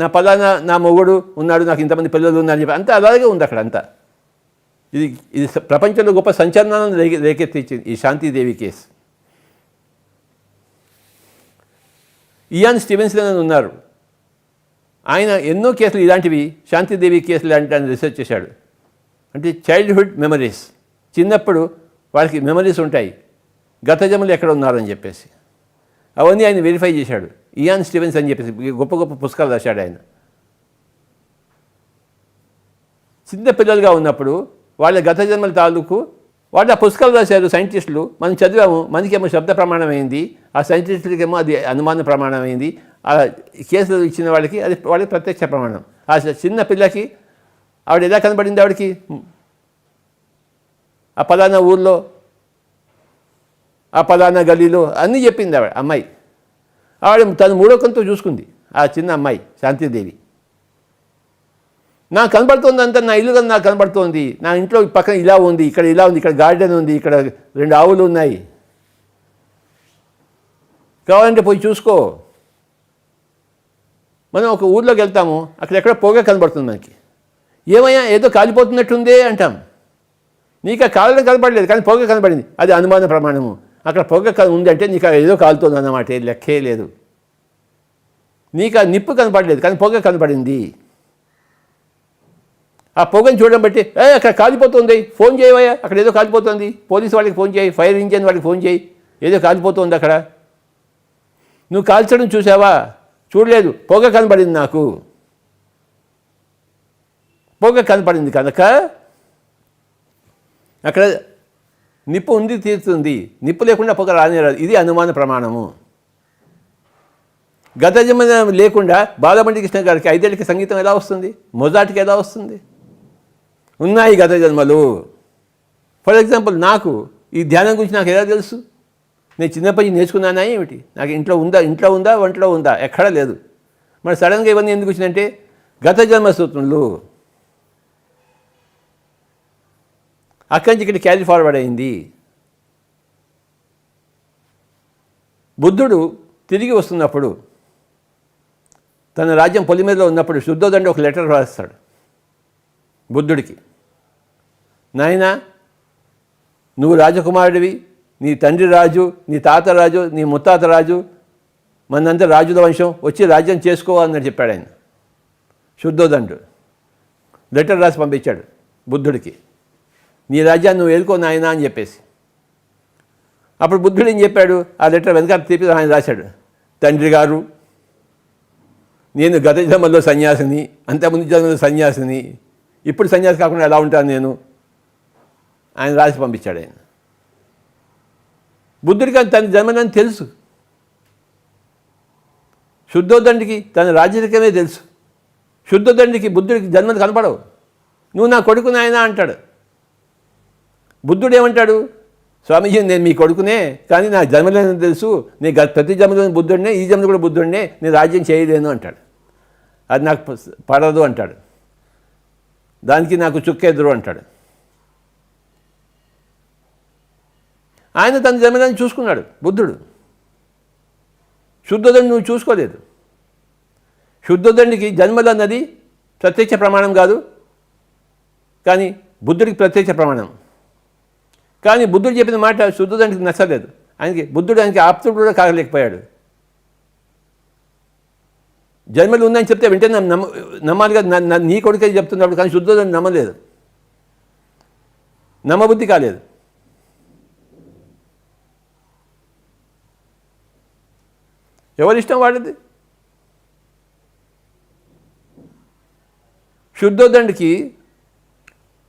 నా పలానా నా మొగుడు ఉన్నాడు, నాకు ఇంతమంది పిల్లలు ఉన్నారని చెప్పి అంతా అలాగే ఉంది అక్కడ అంతా. ఇది ప్రపంచంలో గొప్ప సంచలనాలను రేకెత్తించింది ఈ శాంతిదేవి కేసు. ఇయాన్ స్టీవెన్సన్ అని ఉన్నారు, ఆయన ఎన్నో కేసులు ఇలాంటివి శాంతిదేవి కేసులు లాంటి ఆయన రీసెర్చ్ చేశాడు. అంటే చైల్డ్హుడ్ మెమరీస్, చిన్నప్పుడు వాళ్ళకి మెమరీస్ ఉంటాయి, గత జన్మలు ఎక్కడ ఉన్నారని చెప్పేసి అవన్నీ ఆయన వెరిఫై చేశాడు. ఇయాన్ స్టీవెన్స్ అని చెప్పేసి గొప్ప గొప్ప పుస్తకాలు రాశాడు ఆయన. చిన్న పిల్లలుగా ఉన్నప్పుడు వాళ్ళ గత జన్మల తాలూకు వాళ్ళు ఆ పుస్తకాలు రాశారు సైంటిస్టులు, మనం చదివాము, మనకేమో శబ్ద ప్రమాణం అయింది, ఆ సైంటిస్టులకేమో అది అనుమాన ప్రమాణం అయింది, ఆ కేసులు ఇచ్చిన వాళ్ళకి అది వాళ్ళకి ప్రత్యక్ష ప్రమాణం. ఆ చిన్న పిల్లకి ఆవిడ ఎలా కనబడింది, ఆవిడకి ఆ పలానా ఊర్లో ఆ పలానా గల్లీలో అన్నీ చెప్పింది ఆవిడ అమ్మాయి. ఆవిడ తను మూడో కంతో చూసుకుంది ఆ చిన్న అమ్మాయి శాంతిదేవి. నాకు కనబడుతుంది అంతా, నా ఇల్లు నాకు కనబడుతోంది, నా ఇంట్లో పక్కన ఇలా ఉంది, ఇక్కడ ఇలా ఉంది, ఇక్కడ గార్డెన్ ఉంది, ఇక్కడ 2 ఆవులు ఉన్నాయి, కావాలంటే పోయి చూసుకో. మనం ఒక ఊర్లోకి వెళ్తాము, అక్కడ ఎక్కడ పొగ కనబడుతుంది మనకి, ఏమయ్యా ఏదో కాలిపోతున్నట్టుందే అంటాం. నీకు ఆ కాలం కనబడలేదు కానీ పొగ కనబడింది, అది అనుమాన ప్రమాణము. అక్కడ పొగ ఉంది అంటే నీకు ఏదో కాలుతుంది అన్నమాట, లెక్కే లేదు. నీకు ఆ నిప్పు కనపడలేదు కానీ పొగ కనపడింది. ఆ పొగని చూడడం బట్టి అక్కడ కాలిపోతుంది, ఫోన్ చేయవయ్యా, అక్కడ ఏదో కాలిపోతుంది, పోలీసు వాళ్ళకి ఫోన్ చేయి, ఫైర్ ఇంజిన్ వాళ్ళకి ఫోన్ చేయి, ఏదో కాలిపోతుంది అక్కడ. నువ్వు కాల్చడం చూసావా, చూడలేదు, పొగ కనపడింది, నాకు పొగ కనపడింది కనుక అక్కడ నిప్పు ఉంది తీరుతుంది, నిప్పు లేకుండా పొగ రానేరాదు, ఇది అనుమాన ప్రమాణము. గత జన్మ లేకుండా బాలబండి కృష్ణ గారికి 5 ఏళ్ళకి సంగీతం ఎలా వస్తుంది, మొజార్ట్కి ఎలా వస్తుంది? ఉన్నాయి గత జన్మలు. ఫర్ ఎగ్జాంపుల్ నాకు ఈ ధ్యానం గురించి నాకు ఎలా తెలుసు? నేను చిన్నప్పటి నేర్చుకున్నానా ఏమిటి? నాకు ఇంట్లో ఉందా వంటలో ఉందా? ఎక్కడా లేదు. మరి సడన్గా ఇవన్నీ ఎందుకు వచ్చిందంటే గత జన్మ సూత్రములు అక్కడి నుంచి ఇక్కడ క్యారీ ఫార్వర్డ్ అయింది. బుద్ధుడు తిరిగి వస్తున్నప్పుడు, తన రాజ్యం పొలిమేరలో ఉన్నప్పుడు శుద్ధోదండి ఒక లెటర్ రాస్తాడు బుద్ధుడికి. నాయనా, నువ్వు రాజకుమారుడివి, నీ తండ్రి రాజు, నీ తాత రాజు, నీ ముత్తాత రాజు, మనంతా రాజుల వంశం, వచ్చి రాజ్యం చేసుకోవాలని చెప్పాడు ఆయన. శుద్ధోదండు లెటర్ రాసి పంపించాడు బుద్ధుడికి, నీ రాజ్యాన్ని నువ్వు ఏలుకో నాయనా అని చెప్పేసి. అప్పుడు బుద్ధుడు ఏం చెప్పాడు, ఆ లెటర్ వెనకాల తీపి ఆయన రాశాడు, తండ్రి గారు, నేను గత జన్మలో సన్యాసిని, అంతకుముందు జన్మలో సన్యాసిని, ఇప్పుడు సన్యాసి కాకుండా ఎలా ఉంటాను నేను? ఆయన రాసి పంపించాడు ఆయన. బుద్ధుడికి తన జన్మలని తెలుసు, శుద్ధోదండికి తన రాజరికమే తెలుసు. శుద్ధోదండికి బుద్ధుడికి జన్మలు కనపడవు. నువ్వు నా కొడుకు నాయనా అంటాడు. బుద్ధుడు ఏమంటాడు, స్వామీజీ నేను మీ కొడుకునే, కానీ నా జన్మలేని తెలుసు, నేను ప్రతి జన్మలోని బుద్ధుడినే, ఈ జన్మలో కూడా బుద్ధుడినే, నేను రాజ్యం చేయలేను అంటాడు. అది నాకు పడదు అంటాడు, దానికి నాకు చుక్కెదురు అంటాడు. ఆయన తన జన్మలని చూసుకున్నాడు బుద్ధుడు. శుద్ధోదండి నువ్వు చూసుకోలేదు. శుద్ధోదండికి జన్మలు అన్నది ప్రత్యక్ష ప్రమాణం కాదు, కానీ బుద్ధుడికి ప్రత్యక్ష ప్రమాణం. కానీ బుద్ధుడు చెప్పిన మాట శుద్ధోదండికి నచ్చలేదు. బుద్ధుడు ఆయనకి ఆప్తుడు కూడా కాగలేకపోయాడు. జన్మలు ఉందని చెప్తే వెంటనే నమ్మాలి కదా, నీ కొడుకే చెప్తున్నప్పుడు. కానీ శుద్ధోదండి నమ్మలేదు, నమ్మబుద్ధి కాలేదు. ఎవరిష్టం వాడిది. శుద్ధోదండికి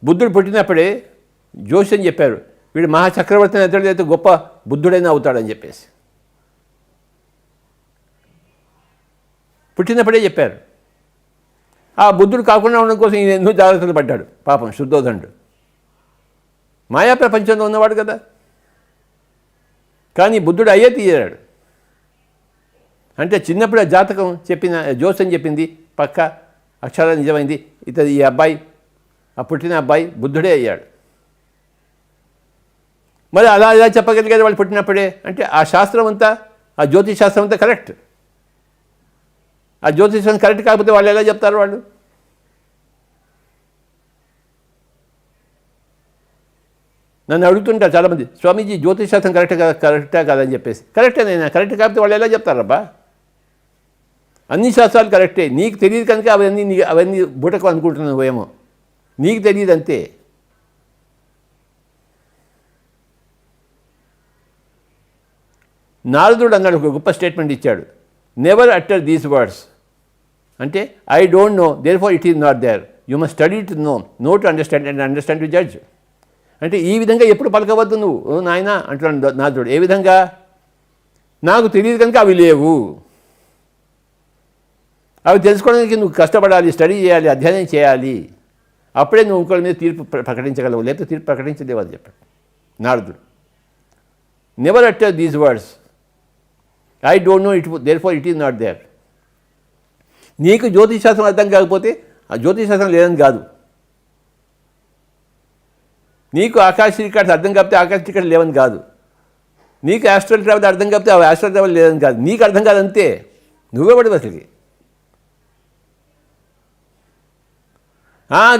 బుద్ధుడు పుట్టినప్పుడే జోస్యం చెప్పారు, వీడు మహాచక్రవర్తిని ఎత్తడైతే గొప్ప బుద్ధుడైనా అవుతాడని చెప్పేసి. పుట్టినప్పుడే చెప్పారు. ఆ బుద్ధుడు కాకుండా ఉండడం కోసం ఈయన ఎన్నో జాగ్రత్తలు పడ్డాడు పాపం శుద్ధోదండు. మాయా ప్రపంచంలో ఉన్నవాడు కదా. కానీ బుద్ధుడు అయ్యే తీరాడు. అంటే చిన్నప్పుడు ఆ జాతకం చెప్పిన జోస్యం చెప్పింది పక్క అక్షరాలు నిజమైంది. ఈ అబ్బాయి, ఆ పుట్టిన అబ్బాయి బుద్ధుడే అయ్యాడు. మరి అలా ఇలా చెప్పగలిగారు వాళ్ళు పుట్టినప్పుడే అంటే ఆ శాస్త్రం అంతా, ఆ జ్యోతిష్ శాస్త్రం అంతా కరెక్ట్. ఆ జ్యోతిషం కరెక్ట్ కాకపోతే వాళ్ళు ఎలా చెప్తారు? వాళ్ళు నన్ను అడుగుతుంటారు చాలామంది, స్వామీజీ జ్యోతిష్ శాస్త్రం కరెక్టా కాదని చెప్పేసి. కరెక్టేనైనా, కరెక్ట్ కాకపోతే వాళ్ళు ఎలా చెప్తారబ్బా? అన్ని శాస్త్రాలు కరెక్టే, నీకు తెలియదు కనుక అవన్నీ బుటకు అనుకుంటున్నావు ఏమో, నీకు తెలియదు అంతే. నారదుడు అన్నాడు, ఒక గొప్ప స్టేట్మెంట్ ఇచ్చాడు, నెవర్ అటర్ దీస్ వర్డ్స్. అంటే I don't know therefore it is not there, you must study to know to understand and understand to judge. అంటే ఈ విధంగా ఎప్పుడు పలకవద్దు నువ్వు నాయన అంటున్నాడు నారదుడు. ఏ విధంగా? నాకు తెలియదు కనుక అవి లేవు, అవి తెలుసుకోవడానికి నువ్వు కష్టపడాలి, స్టడీ చేయాలి, అధ్యయనం చేయాలి, అప్పుడే నువ్వు ఇంకోటి మీద తీర్పు ప్రకటించగలవు, లేకపోతే తీర్పు ప్రకటించలేవు అని చెప్పాడు నారదుడు. Never utter these words, I don't know it therefore it is not there. నీకు జ్యోతిషాస్త్రం అర్థం కాకపోతే ఆ జ్యోతిషాస్త్రం లేదని కాదు, నీకు ఆకాశ రికార్డ్స్ అర్థం కాకపోతే ఆకాశ రికార్డ్స్ లేవని కాదు, నీకు ఆస్ట్రల్ ట్రావెల్ అర్థం కాకపోతే ఆ ఆస్ట్రల్ ట్రావెల్ లేదని కాదు, నీకు అర్థం కాదంతే, నువ్వే పడవు అసలుకి.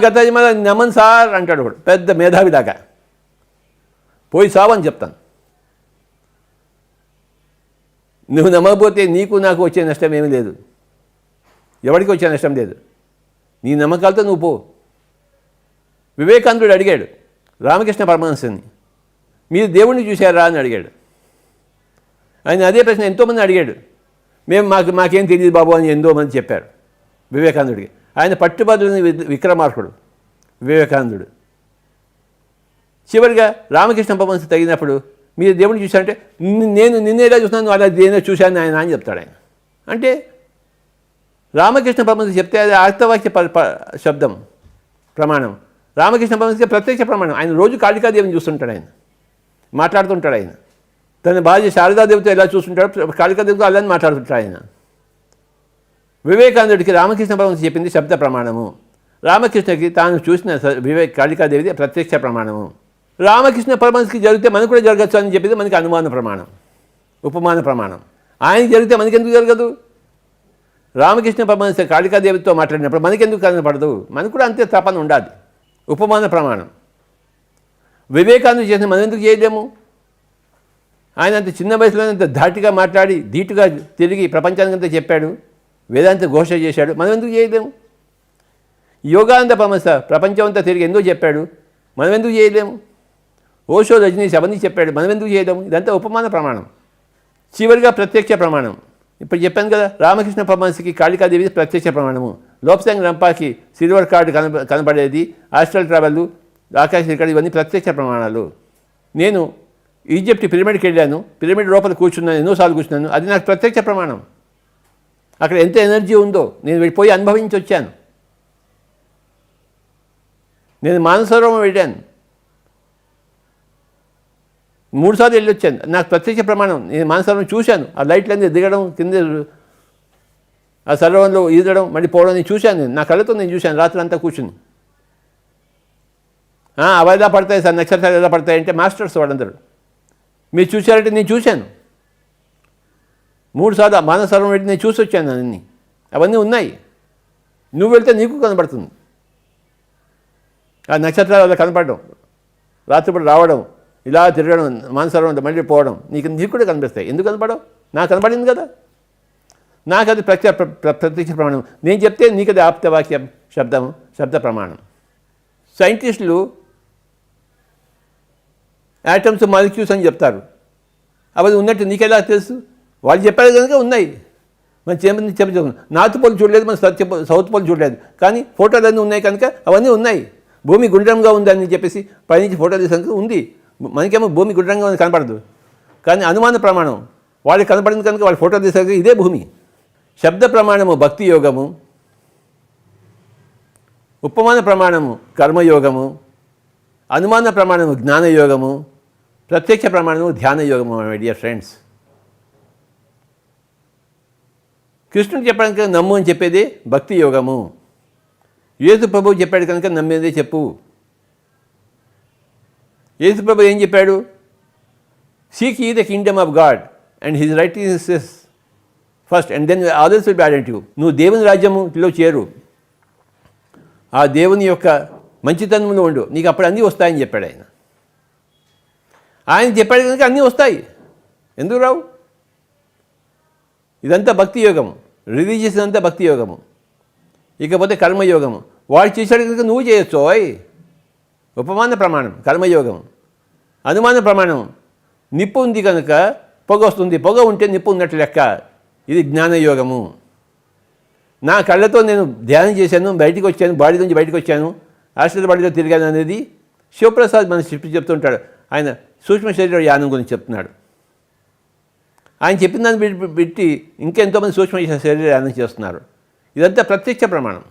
గత జన్మ నమన్ సార్ అంటాడు ఒకడు, పెద్ద మేధావి దాకా, పోయి సావని చెప్తాను. నువ్వు నమ్మకపోతే నీకు నాకు వచ్చే నష్టం ఏమీ లేదు, ఎవరికి వచ్చే నష్టం లేదు, నీ నమ్మకాలతో నువ్వు పో. వివేకానందుడు అడిగాడు రామకృష్ణ పరమహంసని, మీరు దేవుణ్ణి చూశారా అని అడిగాడు. ఆయన అదే ప్రశ్న ఎంతోమంది అడిగాడు, మాకేం తెలియదు బాబు అని ఎంతోమంది చెప్పారు వివేకానందుడికి. ఆయన పట్టుబదులని విక్రమార్కుడు వివేకానందుడు. చివరిగా రామకృష్ణ పరమహంస తగినప్పుడు మీరు దేవుడిని చూశారంటే, నేను నిన్నేలా చూస్తున్నాను అలా దేనిలో చూశాను ఆయన అని చెప్తాడు ఆయన. అంటే రామకృష్ణ పరమహంస చెప్తే అది ఆర్తవాక్య శబ్దం ప్రమాణం, రామకృష్ణ పరమహంస ప్రత్యక్ష ప్రమాణం. ఆయన రోజు కాళికాదేవిని చూస్తుంటాడు, ఆయన మాట్లాడుతుంటాడు. ఆయన తన భార్య శారదాదేవితో ఎలా చూస్తుంటాడో కాళికాదేవితో అలానే మాట్లాడుతుంటాడు ఆయన. వివేకానందుడికి రామకృష్ణ పరమహంస చెప్పింది శబ్ద ప్రమాణము, రామకృష్ణకి తాను చూసిన కాళికాదేవిది ప్రత్యక్ష ప్రమాణము. రామకృష్ణ పరమహంసకి జరిగితే మనకు కూడా జరగచ్చు అని చెప్పింది మనకి అనుమాన ప్రమాణం, ఉపమాన ప్రమాణం. ఆయనకి జరిగితే మనకెందుకు జరగదు? రామకృష్ణ పరమహంస కాళికాదేవితో మాట్లాడినప్పుడు మనకెందుకు కనపడదు? మనకు కూడా అంతే తపన ఉండాలి, ఉపమాన ప్రమాణం. వివేకానంద చేసిన మనం ఎందుకు చేయలేము? ఆయన అంత చిన్న వయసులోనే అంత ధాటిగా మాట్లాడి ధీటుగా తిరిగి ప్రపంచానికంతా చెప్పాడు, వేదాంత ఘోష చేశాడు, మనం ఎందుకు చేయలేము? యోగానంద పరమహంస ప్రపంచం అంతా తిరిగి ఎందుకు చెప్పాడు, మనం ఎందుకు చేయలేము? ఓషో రజనీష్ అవన్నీ చెప్పాడు, మనం ఎందుకు చేయలేము? ఇదంతా ఉపమాన ప్రమాణం. చివరిగా ప్రత్యక్ష ప్రమాణం. ఇప్పుడు చెప్పాను కదా, రామకృష్ణ పరమహంసకి కాళికాదేవి ప్రత్యక్ష ప్రమాణము, లోప్సాంగ్ రంపాకి సిల్వర్ కార్డు కనబడేది, ఆస్ట్రల్ ట్రావెల్, ఆకాశ రికార్డు, ఇవన్నీ ప్రత్యక్ష ప్రమాణాలు. నేను ఈజిప్ట్ పిరమిడ్కి వెళ్ళాను, పిరమిడ్ లోపల కూర్చున్నాను, ఎన్నోసార్లు కూర్చున్నాను, అది నాకు ప్రత్యక్ష ప్రమాణం. అక్కడ ఎంత ఎనర్జీ ఉందో నేను వెళ్ళిపోయి అనుభవించి వచ్చాను. నేను మానసరోవరం వెళ్ళాను, 3 సార్లు వెళ్ళి వచ్చాను, నాకు ప్రత్యక్ష ప్రమాణం. నేను మానసరోవరం చూశాను, ఆ లైట్లన్నీ దిగడం, కింద ఆ సరోవరంలో ఈదడం, మళ్ళీ పోవడం నేను చూశాను. నా కళ్ళతో నేను చూశాను రాత్రి అంతా కూర్చుని. అవి ఎలా పడతాయి సార్, నక్షత్రాలు ఎలా పడతాయి అంటే మాస్టర్స్ వాళ్ళందరూ. మీరు చూశారంటే నేను చూశాను, 3 సార్లు మానసరోవరం వెళ్ళి నేను చూసి వచ్చాను. అవన్నీ ఉన్నాయి, నువ్వు వెళ్తే నీకు కనబడుతుంది. ఆ నక్షత్రాలు అలా కనపడడం, రాత్రిపూట రావడం, ఇలా తిరగడం, మానసరోవరం మళ్ళీ పోవడం, నీకు కూడా కనిపిస్తాయి. ఎందుకు కనపడవు? నాకు కనపడింది కదా, నాకు అది ప్రత్యక్ష ప్రమాణం. నేను చెప్తే నీకు అది ఆప్తవాక్యం శబ్దము, శబ్ద ప్రమాణం. సైంటిస్టులు యాటమ్స్ మాలిక్యూల్స్ అని చెప్తారు, అవి ఉన్నట్టు నీకెలా తెలుసు? వాళ్ళు చెప్పారు కనుక ఉన్నాయి. మనం చెప్పి నార్త్ పోల్ చూడలేదు, మనం సౌత్ పోల్ చూడలేదు, కానీ ఫోటోలు అన్నీ ఉన్నాయి కనుక అవన్నీ ఉన్నాయి. భూమి గుండ్రంగా ఉందని చెప్పేసి పైనుంచి ఫోటో తీసాక ఉంది, మనకేమో భూమి గుండ్రంగా ఉంది కనపడదు. కానీ అనుమాన ప్రమాణం, వాళ్ళకి కనపడింది కనుక వాళ్ళు ఫోటో తీసాక ఇదే భూమి. శబ్ద ప్రమాణము భక్తి యోగము, ఉపమాన ప్రమాణము కర్మయోగము, అనుమాన ప్రమాణము జ్ఞానయోగము, ప్రత్యక్ష ప్రమాణము ధ్యాన యోగము. మై డియర్ ఫ్రెండ్స్, కృష్ణుడు చెప్పడానికి నమ్ము అని చెప్పేది భక్తి యోగము. యేసు ప్రభువు చెప్పాడు కనుక నమ్మేదే చెప్పు. యేసు ప్రభు ఏం చెప్పాడు? Seek ye the kingdom of God and his righteousness first and then others will be added to you. నువ్వు దేవుని రాజ్యంలో చేరు, ఆ దేవుని యొక్క మంచితనంలో ఉండు, నీకు అప్పుడు అన్నీ వస్తాయని చెప్పాడు ఆయన. ఆయన చెప్పాడు కనుక అన్నీ వస్తాయి, ఎందుకు రావు? ఇదంతా భక్తి యోగము, రిలీజియస్ అంతా భక్తి యోగము. ఇకపోతే కర్మయోగము, వాడు చేశాడు కనుక నువ్వు చేయొచ్చు. ఉపమాన ప్రమాణం కర్మయోగం. అనుమాన ప్రమాణం, నిప్పు ఉంది కనుక పొగ వస్తుంది, పొగ ఉంటే నిప్పు ఉన్నట్లు లెక్క. ఇది జ్ఞానయోగము. నా కళ్ళతో నేను ధ్యానం చేశాను, బయటికి వచ్చాను, బాడీ నుంచి బయటకు వచ్చాను, హాస్టల్ బాడీలో తిరిగాను అనేది శివప్రసాద్ మన చెప్తుంటాడు. ఆయన సూక్ష్మ శరీర యానం గురించి చెప్తున్నాడు. ఆయన చెప్పిన దాన్ని పెట్టి ఇంకెంతోమంది సూక్ష్మ శరీర యానం చేస్తున్నారు. ఇదంతా ప్రత్యక్ష ప్రమాణం.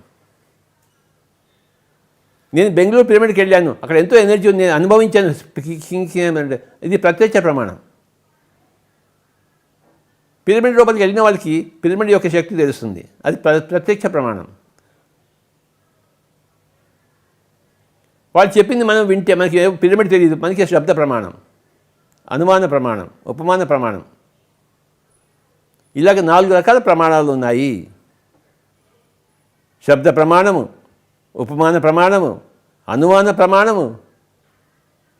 నేను బెంగళూరు పిరమిడ్కి వెళ్ళాను, అక్కడ ఎంతో ఎనర్జీ ఉంది, నేను అనుభవించాను. ఇది ప్రత్యక్ష ప్రమాణం. పిరమిడ్ లోపలికి వెళ్ళిన వాళ్ళకి పిరమిడ్ యొక్క శక్తి తెలుస్తుంది, అది ప్రత్యక్ష ప్రమాణం. వాళ్ళు చెప్పింది మనం వింటే మనకి పిరమిడ్ తెలియదు, మనకి శబ్ద ప్రమాణం, అనుమాన ప్రమాణం, ఉపమాన ప్రమాణం, ఇలాగ 4 రకాల ప్రమాణాలు ఉన్నాయి. శబ్ద ప్రమాణము, ఉపమాన ప్రమాణము, అనుమాన ప్రమాణము,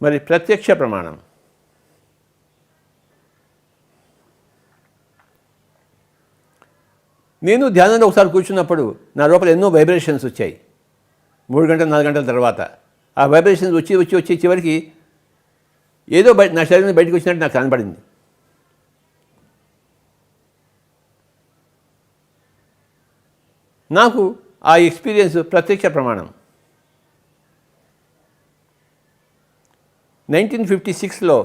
మరి ప్రత్యక్ష ప్రమాణం. నేను ధ్యానంలో ఒకసారి కూర్చున్నప్పుడు నా లోపల ఎన్నో వైబ్రేషన్స్ వచ్చాయి. 3 గంటలు 4 గంటల తర్వాత ఆ వైబ్రేషన్స్ వచ్చి చివరికి ఏదో నా శరీరం బయటకు వచ్చినట్టు నాకు కనపడింది. నాకు ఆ ఎక్స్పీరియన్స్ ప్రత్యక్ష ప్రమాణం. 1956లో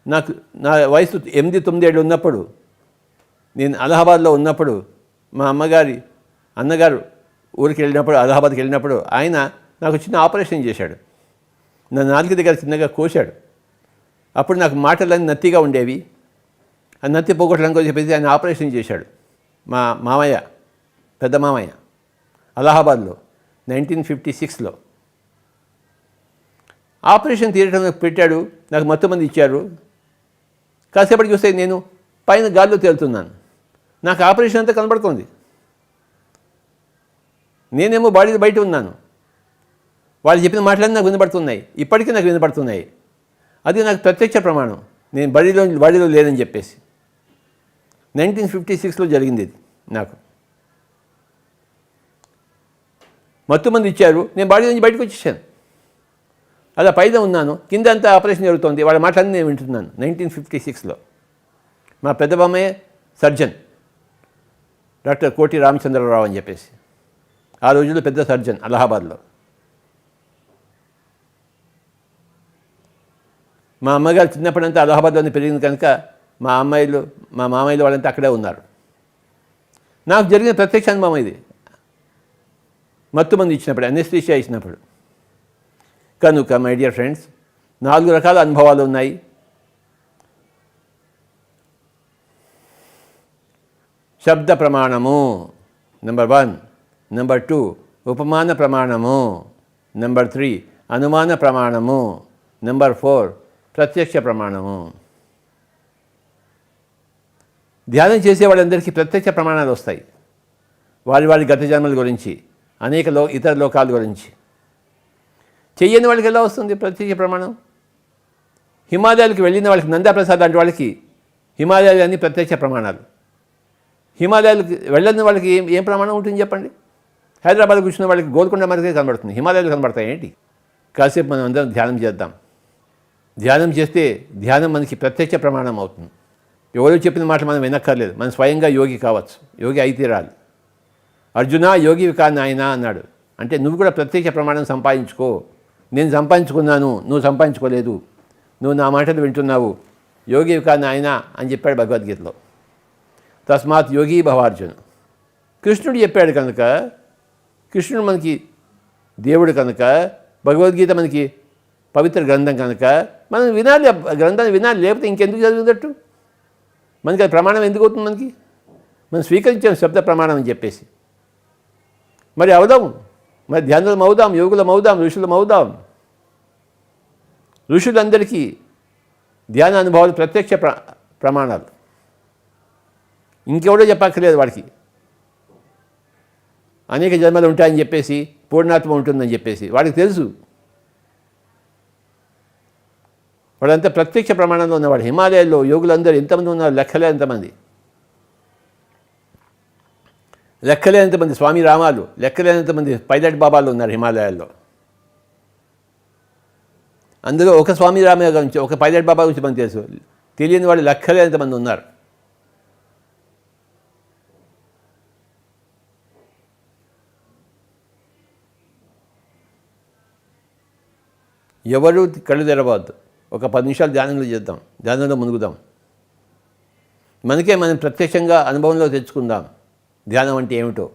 నాకు నా వయసు 8-9 ఏళ్ళు ఉన్నప్పుడు, నేను అలహాబాద్లో ఉన్నప్పుడు, మా అన్నగారు ఊరికి వెళ్ళినప్పుడు, అలహాబాద్కి వెళ్ళినప్పుడు ఆయన నాకు చిన్న ఆపరేషన్ చేశాడు. నా నాలుగు దగ్గర చిన్నగా కోశాడు. అప్పుడు నాకు మాటలన్నీ నత్తిగా ఉండేవి. ఆ నత్తి పోగొట్టడానికి చెప్పేసి ఆయన ఆపరేషన్ చేశాడు. మా మామయ్య, పెద్ద మామయ్య, అలహాబాద్లో 1956లో ఆపరేషన్ తీయటం పెట్టాడు. నాకు మొత్తం మంది ఇచ్చారు. కాసేపటికి చూస్తే నేను పైన గాల్లో తేలుతున్నాను. నాకు ఆపరేషన్ అంతా కనబడుతుంది, నేనేమో బాడీ బయట ఉన్నాను. వాళ్ళు చెప్పిన మాటలన్నీ నాకు వినపడుతున్నాయి, ఇప్పటికీ నాకు వినపడుతున్నాయి. అది నాకు ప్రత్యక్ష ప్రమాణం, నేను బాడీలో లేదని చెప్పేసి. 1956లో జరిగింది ఇది నాకు. మొత్తం మంది ఇచ్చారు, నేను బాడీ నుంచి బయటకు వచ్చేసాను. అలా పైన ఉన్నాను, కింద అంతా ఆపరేషన్ జరుగుతుంది, వాళ్ళ మాటలన్నీ నేను వింటున్నాను. 1956లో మా పెద్ద బామ్మయ్య సర్జన్, డాక్టర్ కోటి రామచంద్రరావు అని చెప్పేసి, ఆ రోజుల్లో పెద్ద సర్జన్ అలహాబాద్లో. మా అమ్మగారు చిన్నప్పుడంతా అలహాబాద్లోనే పెరిగింది కనుక మా మామయ్యలు వాళ్ళంతా అక్కడే ఉన్నారు. నాకు జరిగిన ప్రత్యక్ష అనుభవం ఇది, మత్తు మంది ఇచ్చినప్పుడు, అనెస్థీషియా ఇచ్చినప్పుడు. కనుక మై డియర్ ఫ్రెండ్స్, 4 రకాల అనుభవాలు ఉన్నాయి. శబ్ద ప్రమాణము నెంబర్ 1, నెంబర్ 2 ఉపమాన ప్రమాణము, నెంబర్ 3 అనుమాన ప్రమాణము, నెంబర్ 4 ప్రత్యక్ష ప్రమాణము. ధ్యానం చేసే వాళ్ళందరికీ ప్రత్యక్ష ప్రమాణాలు వస్తాయి, వారి గత జన్మల గురించి, అనేక ఇతర లోకాల గురించి. చెయ్యని వాళ్ళకి ఎలా వస్తుంది ప్రత్యక్ష ప్రమాణం? హిమాలయాలకు వెళ్ళిన వాళ్ళకి, నందాప్రసాద్ లాంటి వాళ్ళకి హిమాలయాలు అన్నీ ప్రత్యక్ష ప్రమాణాలు. హిమాలయాలకు వెళ్ళని వాళ్ళకి ఏం ప్రమాణం ఉంటుంది చెప్పండి? హైదరాబాద్ కూర్చున్న వాళ్ళకి గోల్కొండ మనకే కనబడుతుంది, హిమాలయాలు కనబడతాయి ఏంటి? కాసేపు మనం అందరం ధ్యానం చేద్దాం. ధ్యానం చేస్తే ధ్యానం మనకి ప్రత్యక్ష ప్రమాణం అవుతుంది. ఎవరో చెప్పిన మాట మనం వినక్కర్లేదు, మనం స్వయంగా యోగి కావచ్చు, యోగి అయితే రాదు. అర్జున యోగివి కా నాయనా అన్నాడు. అంటే నువ్వు కూడా ప్రత్యక్ష ప్రమాణం సంపాదించుకో. నేను సంపాదించుకున్నాను, నువ్వు సంపాదించుకోలేదు, నువ్వు నా మాటలు వింటున్నావు, యోగివి కా నాయనా అని చెప్పాడు భగవద్గీతలో. తస్మాత్ యోగి భవార్జున. కృష్ణుడు చెప్పాడు కనుక, కృష్ణుడు మనకి దేవుడు కనుక, భగవద్గీత మనకి పవిత్ర గ్రంథం కనుక మనం వినాలి, గ్రంథాన్ని వినాలి. లేకపోతే ఇంకెందుకు చదివినట్టు? మనకి అది ప్రమాణం ఎందుకు అవుతుంది? మనం స్వీకరించాం శబ్ద ప్రమాణం అని చెప్పేసి. మరి అవుదాం, మరి ధ్యానులం అవుదాం, యోగులం అవుదాం, ఋషులం అవుదాం. ఋషులందరికీ ధ్యాన అనుభవాలు ప్రత్యక్ష ప్రమాణాలు. ఇంకెవడో చెప్పక్కర్లేదు వాడికి. అనేక జన్మలు ఉంటాయని చెప్పేసి, పూర్ణాత్మ ఉంటుందని చెప్పేసి వాడికి తెలుసు. వాడంతా ప్రత్యక్ష ప్రమాణంలో ఉన్నవాడు. హిమాలయాల్లో యోగులందరూ ఎంతమంది ఉన్నారు? లెక్కలేనంతమంది. లెక్కలేనంతమంది స్వామి రామాలు, లెక్కలేనంతమంది పైలట్ బాబాలు ఉన్నారు హిమాలయాల్లో. అందులో ఒక స్వామి రామయ్య గురించి, ఒక పైలట్ బాబా గురించి మనకు తెలుసు. తెలియని వాళ్ళు లెక్కలేనంతమంది ఉన్నారు. ఎవరు కళ్ళు తెరవద్దు. ఒక 10 నిమిషాలు ధ్యానంలో చేద్దాం, ధ్యానంలో మునుగుదాం. మనకే మనం ప్రత్యక్షంగా అనుభవంలో తెచ్చుకుందాం ధ్యానం అంటే ఏమిటో.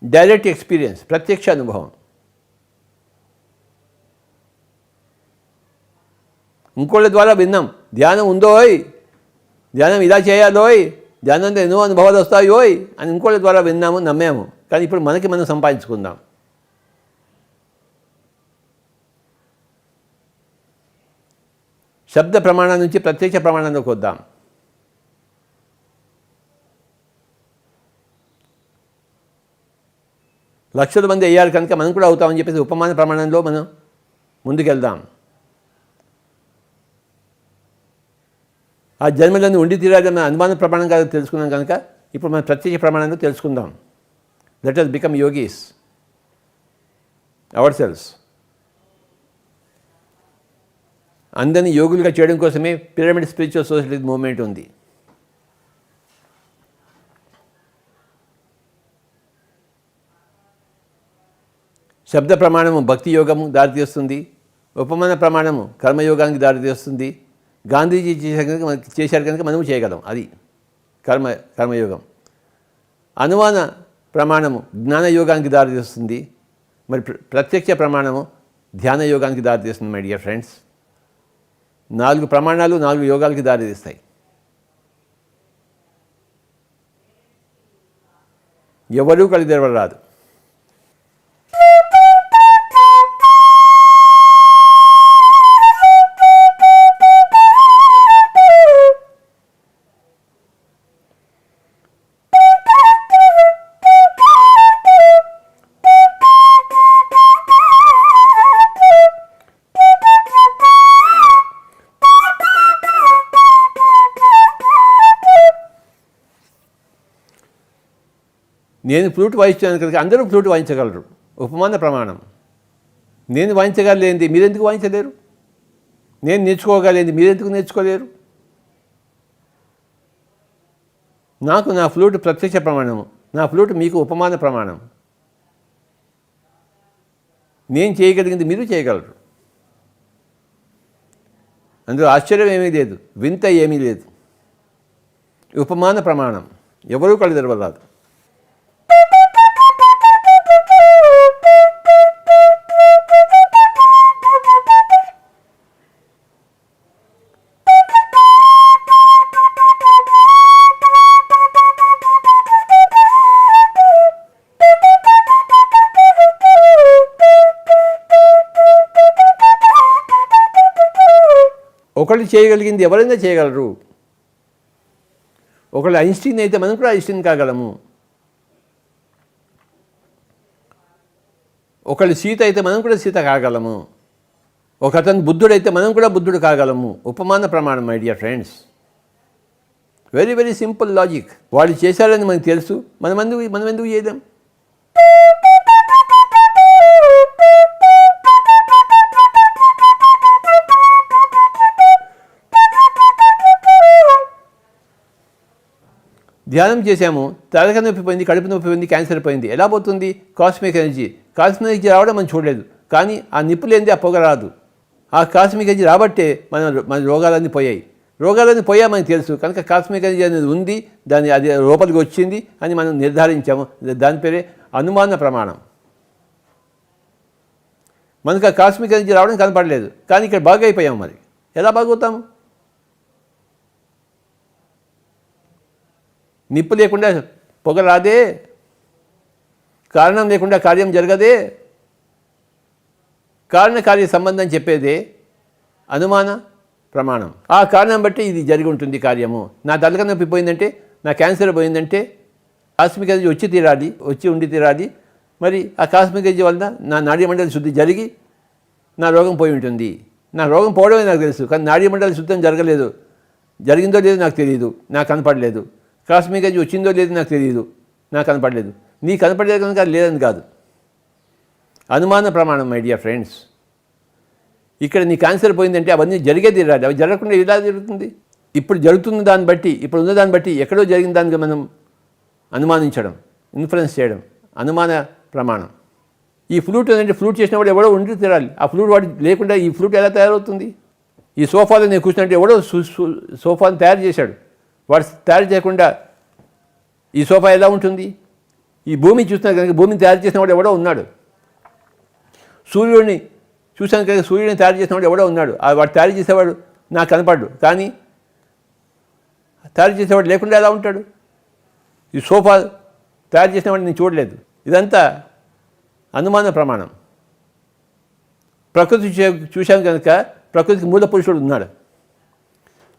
డైరెక్ట్ ఎక్స్పీరియన్స్, ప్రత్యక్ష అనుభవం. ఇంకోళ్ళ ద్వారా విన్నాం, ధ్యానం ఉందోయ్, ధ్యానం ఇలా చేయాలోయ్, ధ్యానంతో ఎన్నో అనుభవాలు వస్తాయోయ్ అని ఇంకోళ్ళ ద్వారా విన్నాము, నమ్మాము. కానీ ఇప్పుడు మనకి మనం సంపాదించుకుందాం. శబ్ద ప్రమాణం నుంచి ప్రత్యక్ష ప్రమాణంలోకి వద్దాం. లక్షల మంది అయ్యారు కనుక మనం కూడా అవుతామని చెప్పేసి ఉపమాన ప్రమాణంలో మనం ముందుకెళ్దాం. ఆ జన్మలను ఉండి తీరాలని మన అనుమాన ప్రమాణంగా తెలుసుకున్నాం కనుక ఇప్పుడు మనం ప్రత్యక్ష ప్రమాణంలో తెలుసుకుందాం. Let us become yogis ourselves. అందరినీ యోగులుగా చేయడం కోసమే పిరమిడ్ స్పిరిచువల్ సొసైటీ మూవ్మెంట్ ఉంది. శబ్ద ప్రమాణము భక్తి యోగము దారితీస్తుంది. ఉపమాన ప్రమాణము కర్మయోగానికి దారితీస్తుంది. గాంధీజీ చేశారు కనుక మనము చేయగలం. అది కర్మయోగం. అనుమాన ప్రమాణము జ్ఞానయోగానికి దారితీస్తుంది. మరి ప్రత్యక్ష ప్రమాణము ధ్యాన యోగానికి దారితీస్తుంది. మై డియర్ ఫ్రెండ్స్, 4 ప్రమాణాలు 4 యోగాలకి దారితీస్తాయి. ఎవరూ కళ్ళు తెరవరాదు. నేను ఫ్లూట్ వాయించాను కనుక అందరూ ఫ్లూట్ వాయించగలరు. ఉపమాన ప్రమాణం. నేను వాయించగలేంది మీరెందుకు వాయించలేరు? నేను నేర్చుకోగలేంది మీరెందుకు నేర్చుకోలేరు? నాకు నా ఫ్లూట్ ప్రత్యక్ష ప్రమాణము, నా ఫ్లూట్ మీకు ఉపమాన ప్రమాణం. నేను చేయగలిగింది మీరు చేయగలరు. అందులో ఆశ్చర్యం ఏమీ లేదు, వింత ఏమీ లేదు. ఉపమాన ప్రమాణం. ఎవరూ కళ్ళు తెరవరాదు. ఒకళ్ళు చేయగలిగింది ఎవరైనా చేయగలరు. ఒకళ్ళు ఐన్స్టీన్ అయితే మనం కూడా ఐన్స్టీన్ కాగలము. ఒకళ్ళు సీత అయితే మనం కూడా సీత కాగలము. ఒకతను బుద్ధుడైతే మనం కూడా బుద్ధుడు కాగలము. ఉపమాన ప్రమాణం my dear friends. Very very simple logic. వాళ్ళు చేశారని మనకు తెలుసు, మనం ఎందుకు చేయలేం? ధ్యానం చేశాము, తలక నొప్పి పోయింది, కడుపు నొప్పి పోయింది, క్యాన్సర్ పోయింది. ఎలా పోతుంది? Cosmic energy. కాస్మిక్ ఎనర్జీ రావడం మనం చూడలేదు, కానీ ఆ నిప్పు లేనిది ఆ పొగ రాదు. ఆ కాస్మిక్ ఎనర్జీ రాబట్టే మన రోగాలన్నీ పోయాయి. రోగాలన్నీ పోయామని తెలుసు కనుక కాస్మిక్ ఎనర్జీ అనేది ఉంది, అది లోపలికి వచ్చింది అని మనం నిర్ధారించాము. దాని పేరే అనుమాన ప్రమాణం. మనకు ఆ కాస్మిక్ ఎనర్జీ రావడం కనపడలేదు, కానీ ఇక్కడ బాగా అయిపోయాము. మరి ఎలా బాగవుతాము? నిప్పు లేకుండా పొగ రాదే, కారణం లేకుండా కార్యం జరగదే. కారణకార్య సంబంధం చెప్పేదే అనుమాన ప్రమాణం. ఆ కారణం బట్టి ఇది జరిగి ఉంటుంది కార్యము. నా తలకాయ నొప్పి పోయిందంటే, నా క్యాన్సర్ పోయిందంటే కాస్మిక్ ఎనర్జీ వచ్చి ఉండి తీరాలి. మరి ఆ కాస్మిక్ ఎనర్జీ వల్ల నా నాడీమండలి శుద్ధి జరిగి నా రోగం పోయి ఉంటుంది. నా రోగం పోవడమే నాకు తెలుసు, కానీ నాడీమండలి శుద్ధం జరగలేదు. జరిగిందో లేదో నాకు తెలియదు, నాకు కనపడలేదు. కాస్మిక్ ఎనర్జీ వచ్చిందో లేదో నాకు తెలియదు, నాకు కనపడలేదు. నీ కనపడలేదు కనుక లేదని కాదు. అనుమాన ప్రమాణం మై డియర్ ఫ్రెండ్స్. ఇక్కడ నీ క్యాన్సర్ పోయిందంటే అవన్నీ జరిగేది రాదు. అవి జరగకుండా ఎలా జరుగుతుంది? ఇప్పుడు జరుగుతున్న దాన్ని బట్టి, ఇప్పుడు ఉన్న దాన్ని బట్టి ఎక్కడో జరిగిన దానికి మనం అనుమానించడం, ఇన్ఫ్లుయెన్స్ చేయడం అనుమాన ప్రమాణం. ఈ ఫ్లూట్ ఏంటంటే ఫ్లూట్ చేసినప్పుడు ఎవడో ఉండి తీరాలి. ఆ ఫ్లూట్ వాడి లేకుండా ఈ ఫ్లూట్ ఎలా తయారవుతుంది? ఈ సోఫాలో నేను కూర్చున్నట్టు ఎవడో సోఫాను తయారు చేశాడు. వాడు తయారు చేయకుండా ఈ సోఫా ఎలా ఉంటుంది? ఈ భూమి చూస్తున్నా కనుక భూమిని తయారు చేసిన వాడు ఎవడో ఉన్నాడు. సూర్యుడిని చూసాను కనుక సూర్యుడిని తయారు చేసిన వాడు ఎవడో ఉన్నాడు. వాడు తయారు చేసేవాడు నాకు కనపడ్డు, కానీ తయారు చేసేవాడు లేకుండా ఎలా ఉంటాడు? ఈ సోఫా తయారు చేసిన వాడిని నేను చూడలేదు. ఇదంతా అనుమాన ప్రమాణం. ప్రకృతి చూశాను కనుక ప్రకృతికి మూల పురుషుడు ఉన్నాడు.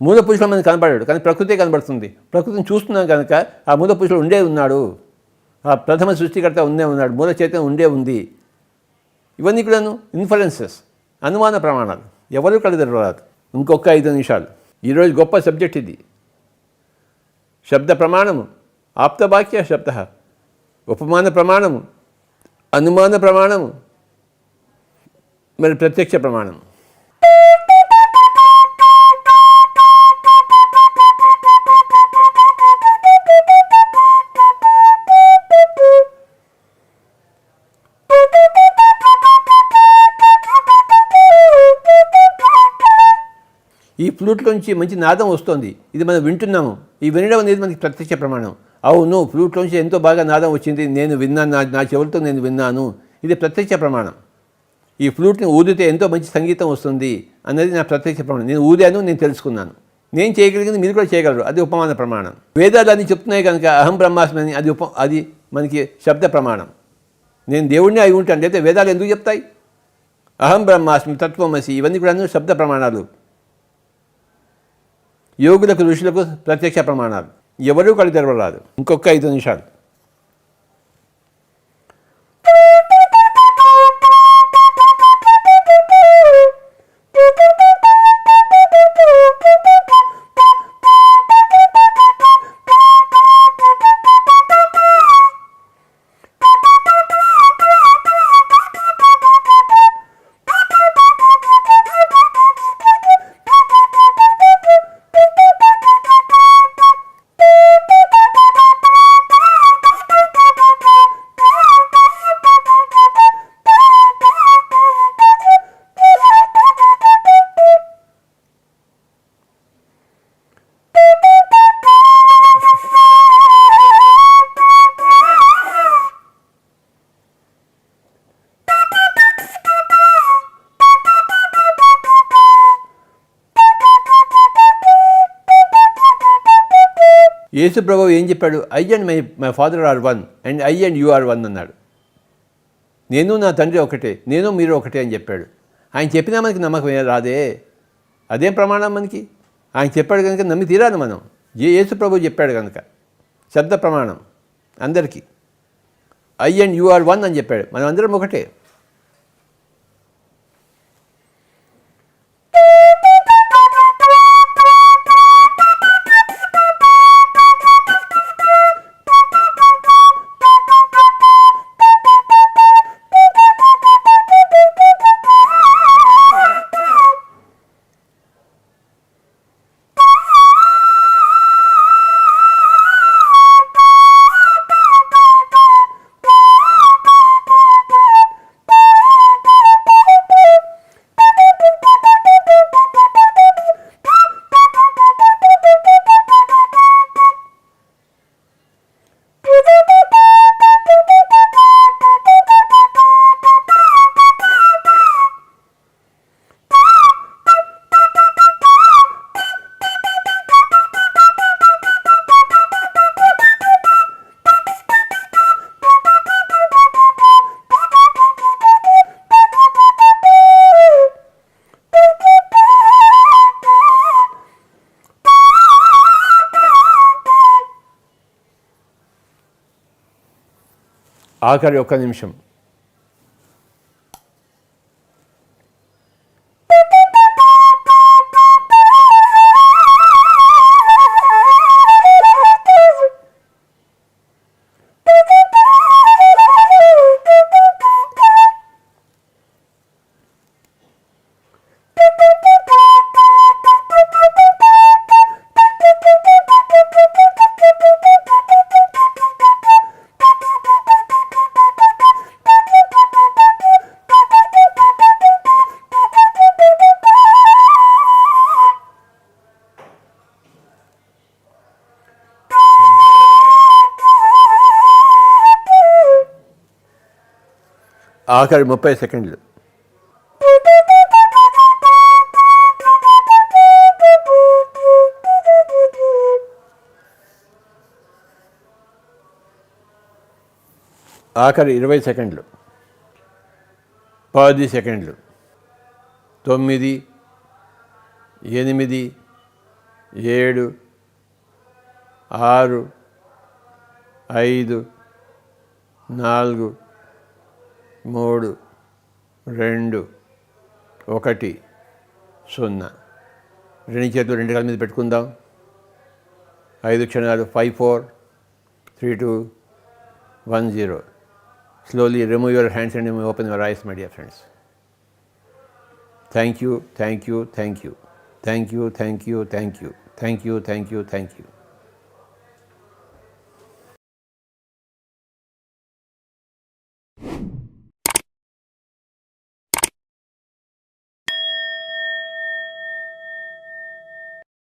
మూల పురుషుడు మనకు కనపడాడు, కానీ ప్రకృతే కనబడుతుంది. ప్రకృతిని చూస్తున్నాం కనుక ఆ మూల పురుషుడు ఉండే ఉన్నాడు. ఆ ప్రథమ సృష్టికర్త ఉండే ఉన్నాడు. మూల చైతన్యం ఉండే ఉంది. ఇవన్నీ కూడాను ఇన్ఫరెన్సెస్, అనుమాన ప్రమాణాలు. ఎవరు కలదరాదు. ఇంకొక 5 నిమిషాలు. ఈరోజు గొప్ప సబ్జెక్ట్ ఇది. శబ్ద ప్రమాణము, ఆప్తవాక్య శబ్ద, ఉపమాన ప్రమాణము, అనుమాన ప్రమాణము, మరి ప్రత్యక్ష ప్రమాణం. ఈ ఫ్లూట్లోంచి మంచి నాదం వస్తుంది. ఇది మనం వింటున్నాము. ఈ వినడం అనేది మనకి ప్రత్యక్ష ప్రమాణం. అవును, ఫ్లూట్లోంచి ఎంతో బాగా నాదం వచ్చింది, నేను విన్నాను, నా చెవులతో నేను విన్నాను. ఇది ప్రత్యక్ష ప్రమాణం. ఈ ఫ్లూట్ని ఊదితే ఎంతో మంచి సంగీతం వస్తుంది అన్నది నా ప్రత్యక్ష ప్రమాణం. నేను ఊదాను, నేను తెలుసుకున్నాను. నేను చేయగలిగింది మీరు కూడా చేయగలరు. అది ఉపమాన ప్రమాణం. వేదాలు అన్ని చెప్తున్నాయి కనుక అహం బ్రహ్మాస్మి అని అది మనకి శబ్ద ప్రమాణం. నేను దేవుడిని అయి ఉంటాను. అయితే వేదాలు ఎందుకు చెప్తాయి? అహం బ్రహ్మాస్మి, తత్వమసి, ఇవన్నీ కూడా శబ్ద ప్రమాణాలు. యోగులకు, ఋషులకు ప్రత్యక్ష ప్రమాణాలు. ఎవరూ కళ్ళు తెరవరాదు. ఇంకొక 5 నిమిషాలు. యేసు ప్రభువు ఏం చెప్పాడు? I and my father are one and I and you are one అన్నాడు. నేను నా తండ్రి ఒకటే, నేను మీరు ఒకటే అని చెప్పాడు. ఆయన చెప్పినా మనకి నమ్మకం రాదే. అదేం ప్రమాణం మనకి? ఆయన చెప్పాడు కనుక నమ్మి తీరాలి మనం. యేసు ప్రభువు చెప్పాడు కనుక శబ్ద ప్రమాణం అందరికీ. I and you are one అని చెప్పాడు. మనం అందరం ఒకటే. ఆఖరి ఒక్క నిమిషం. ఆఖరి 30 సెకండ్లు. ఆఖరి 20 సెకండ్లు. 10 సెకండ్లు. 9, 8, 7, 6, 5, 4, 3, 2, 1, 0. రెండు చేతులు రెండు కాళ్ళ మీద పెట్టుకుందాం. 5 క్షణాలు. 5, 4, 3, 2, 1, 0. Slowly remove your hands and open your eyes, my dear friends. Thank you, thank you, thank you. Thank you, thank you, thank you. Thank you, thank you, thank you.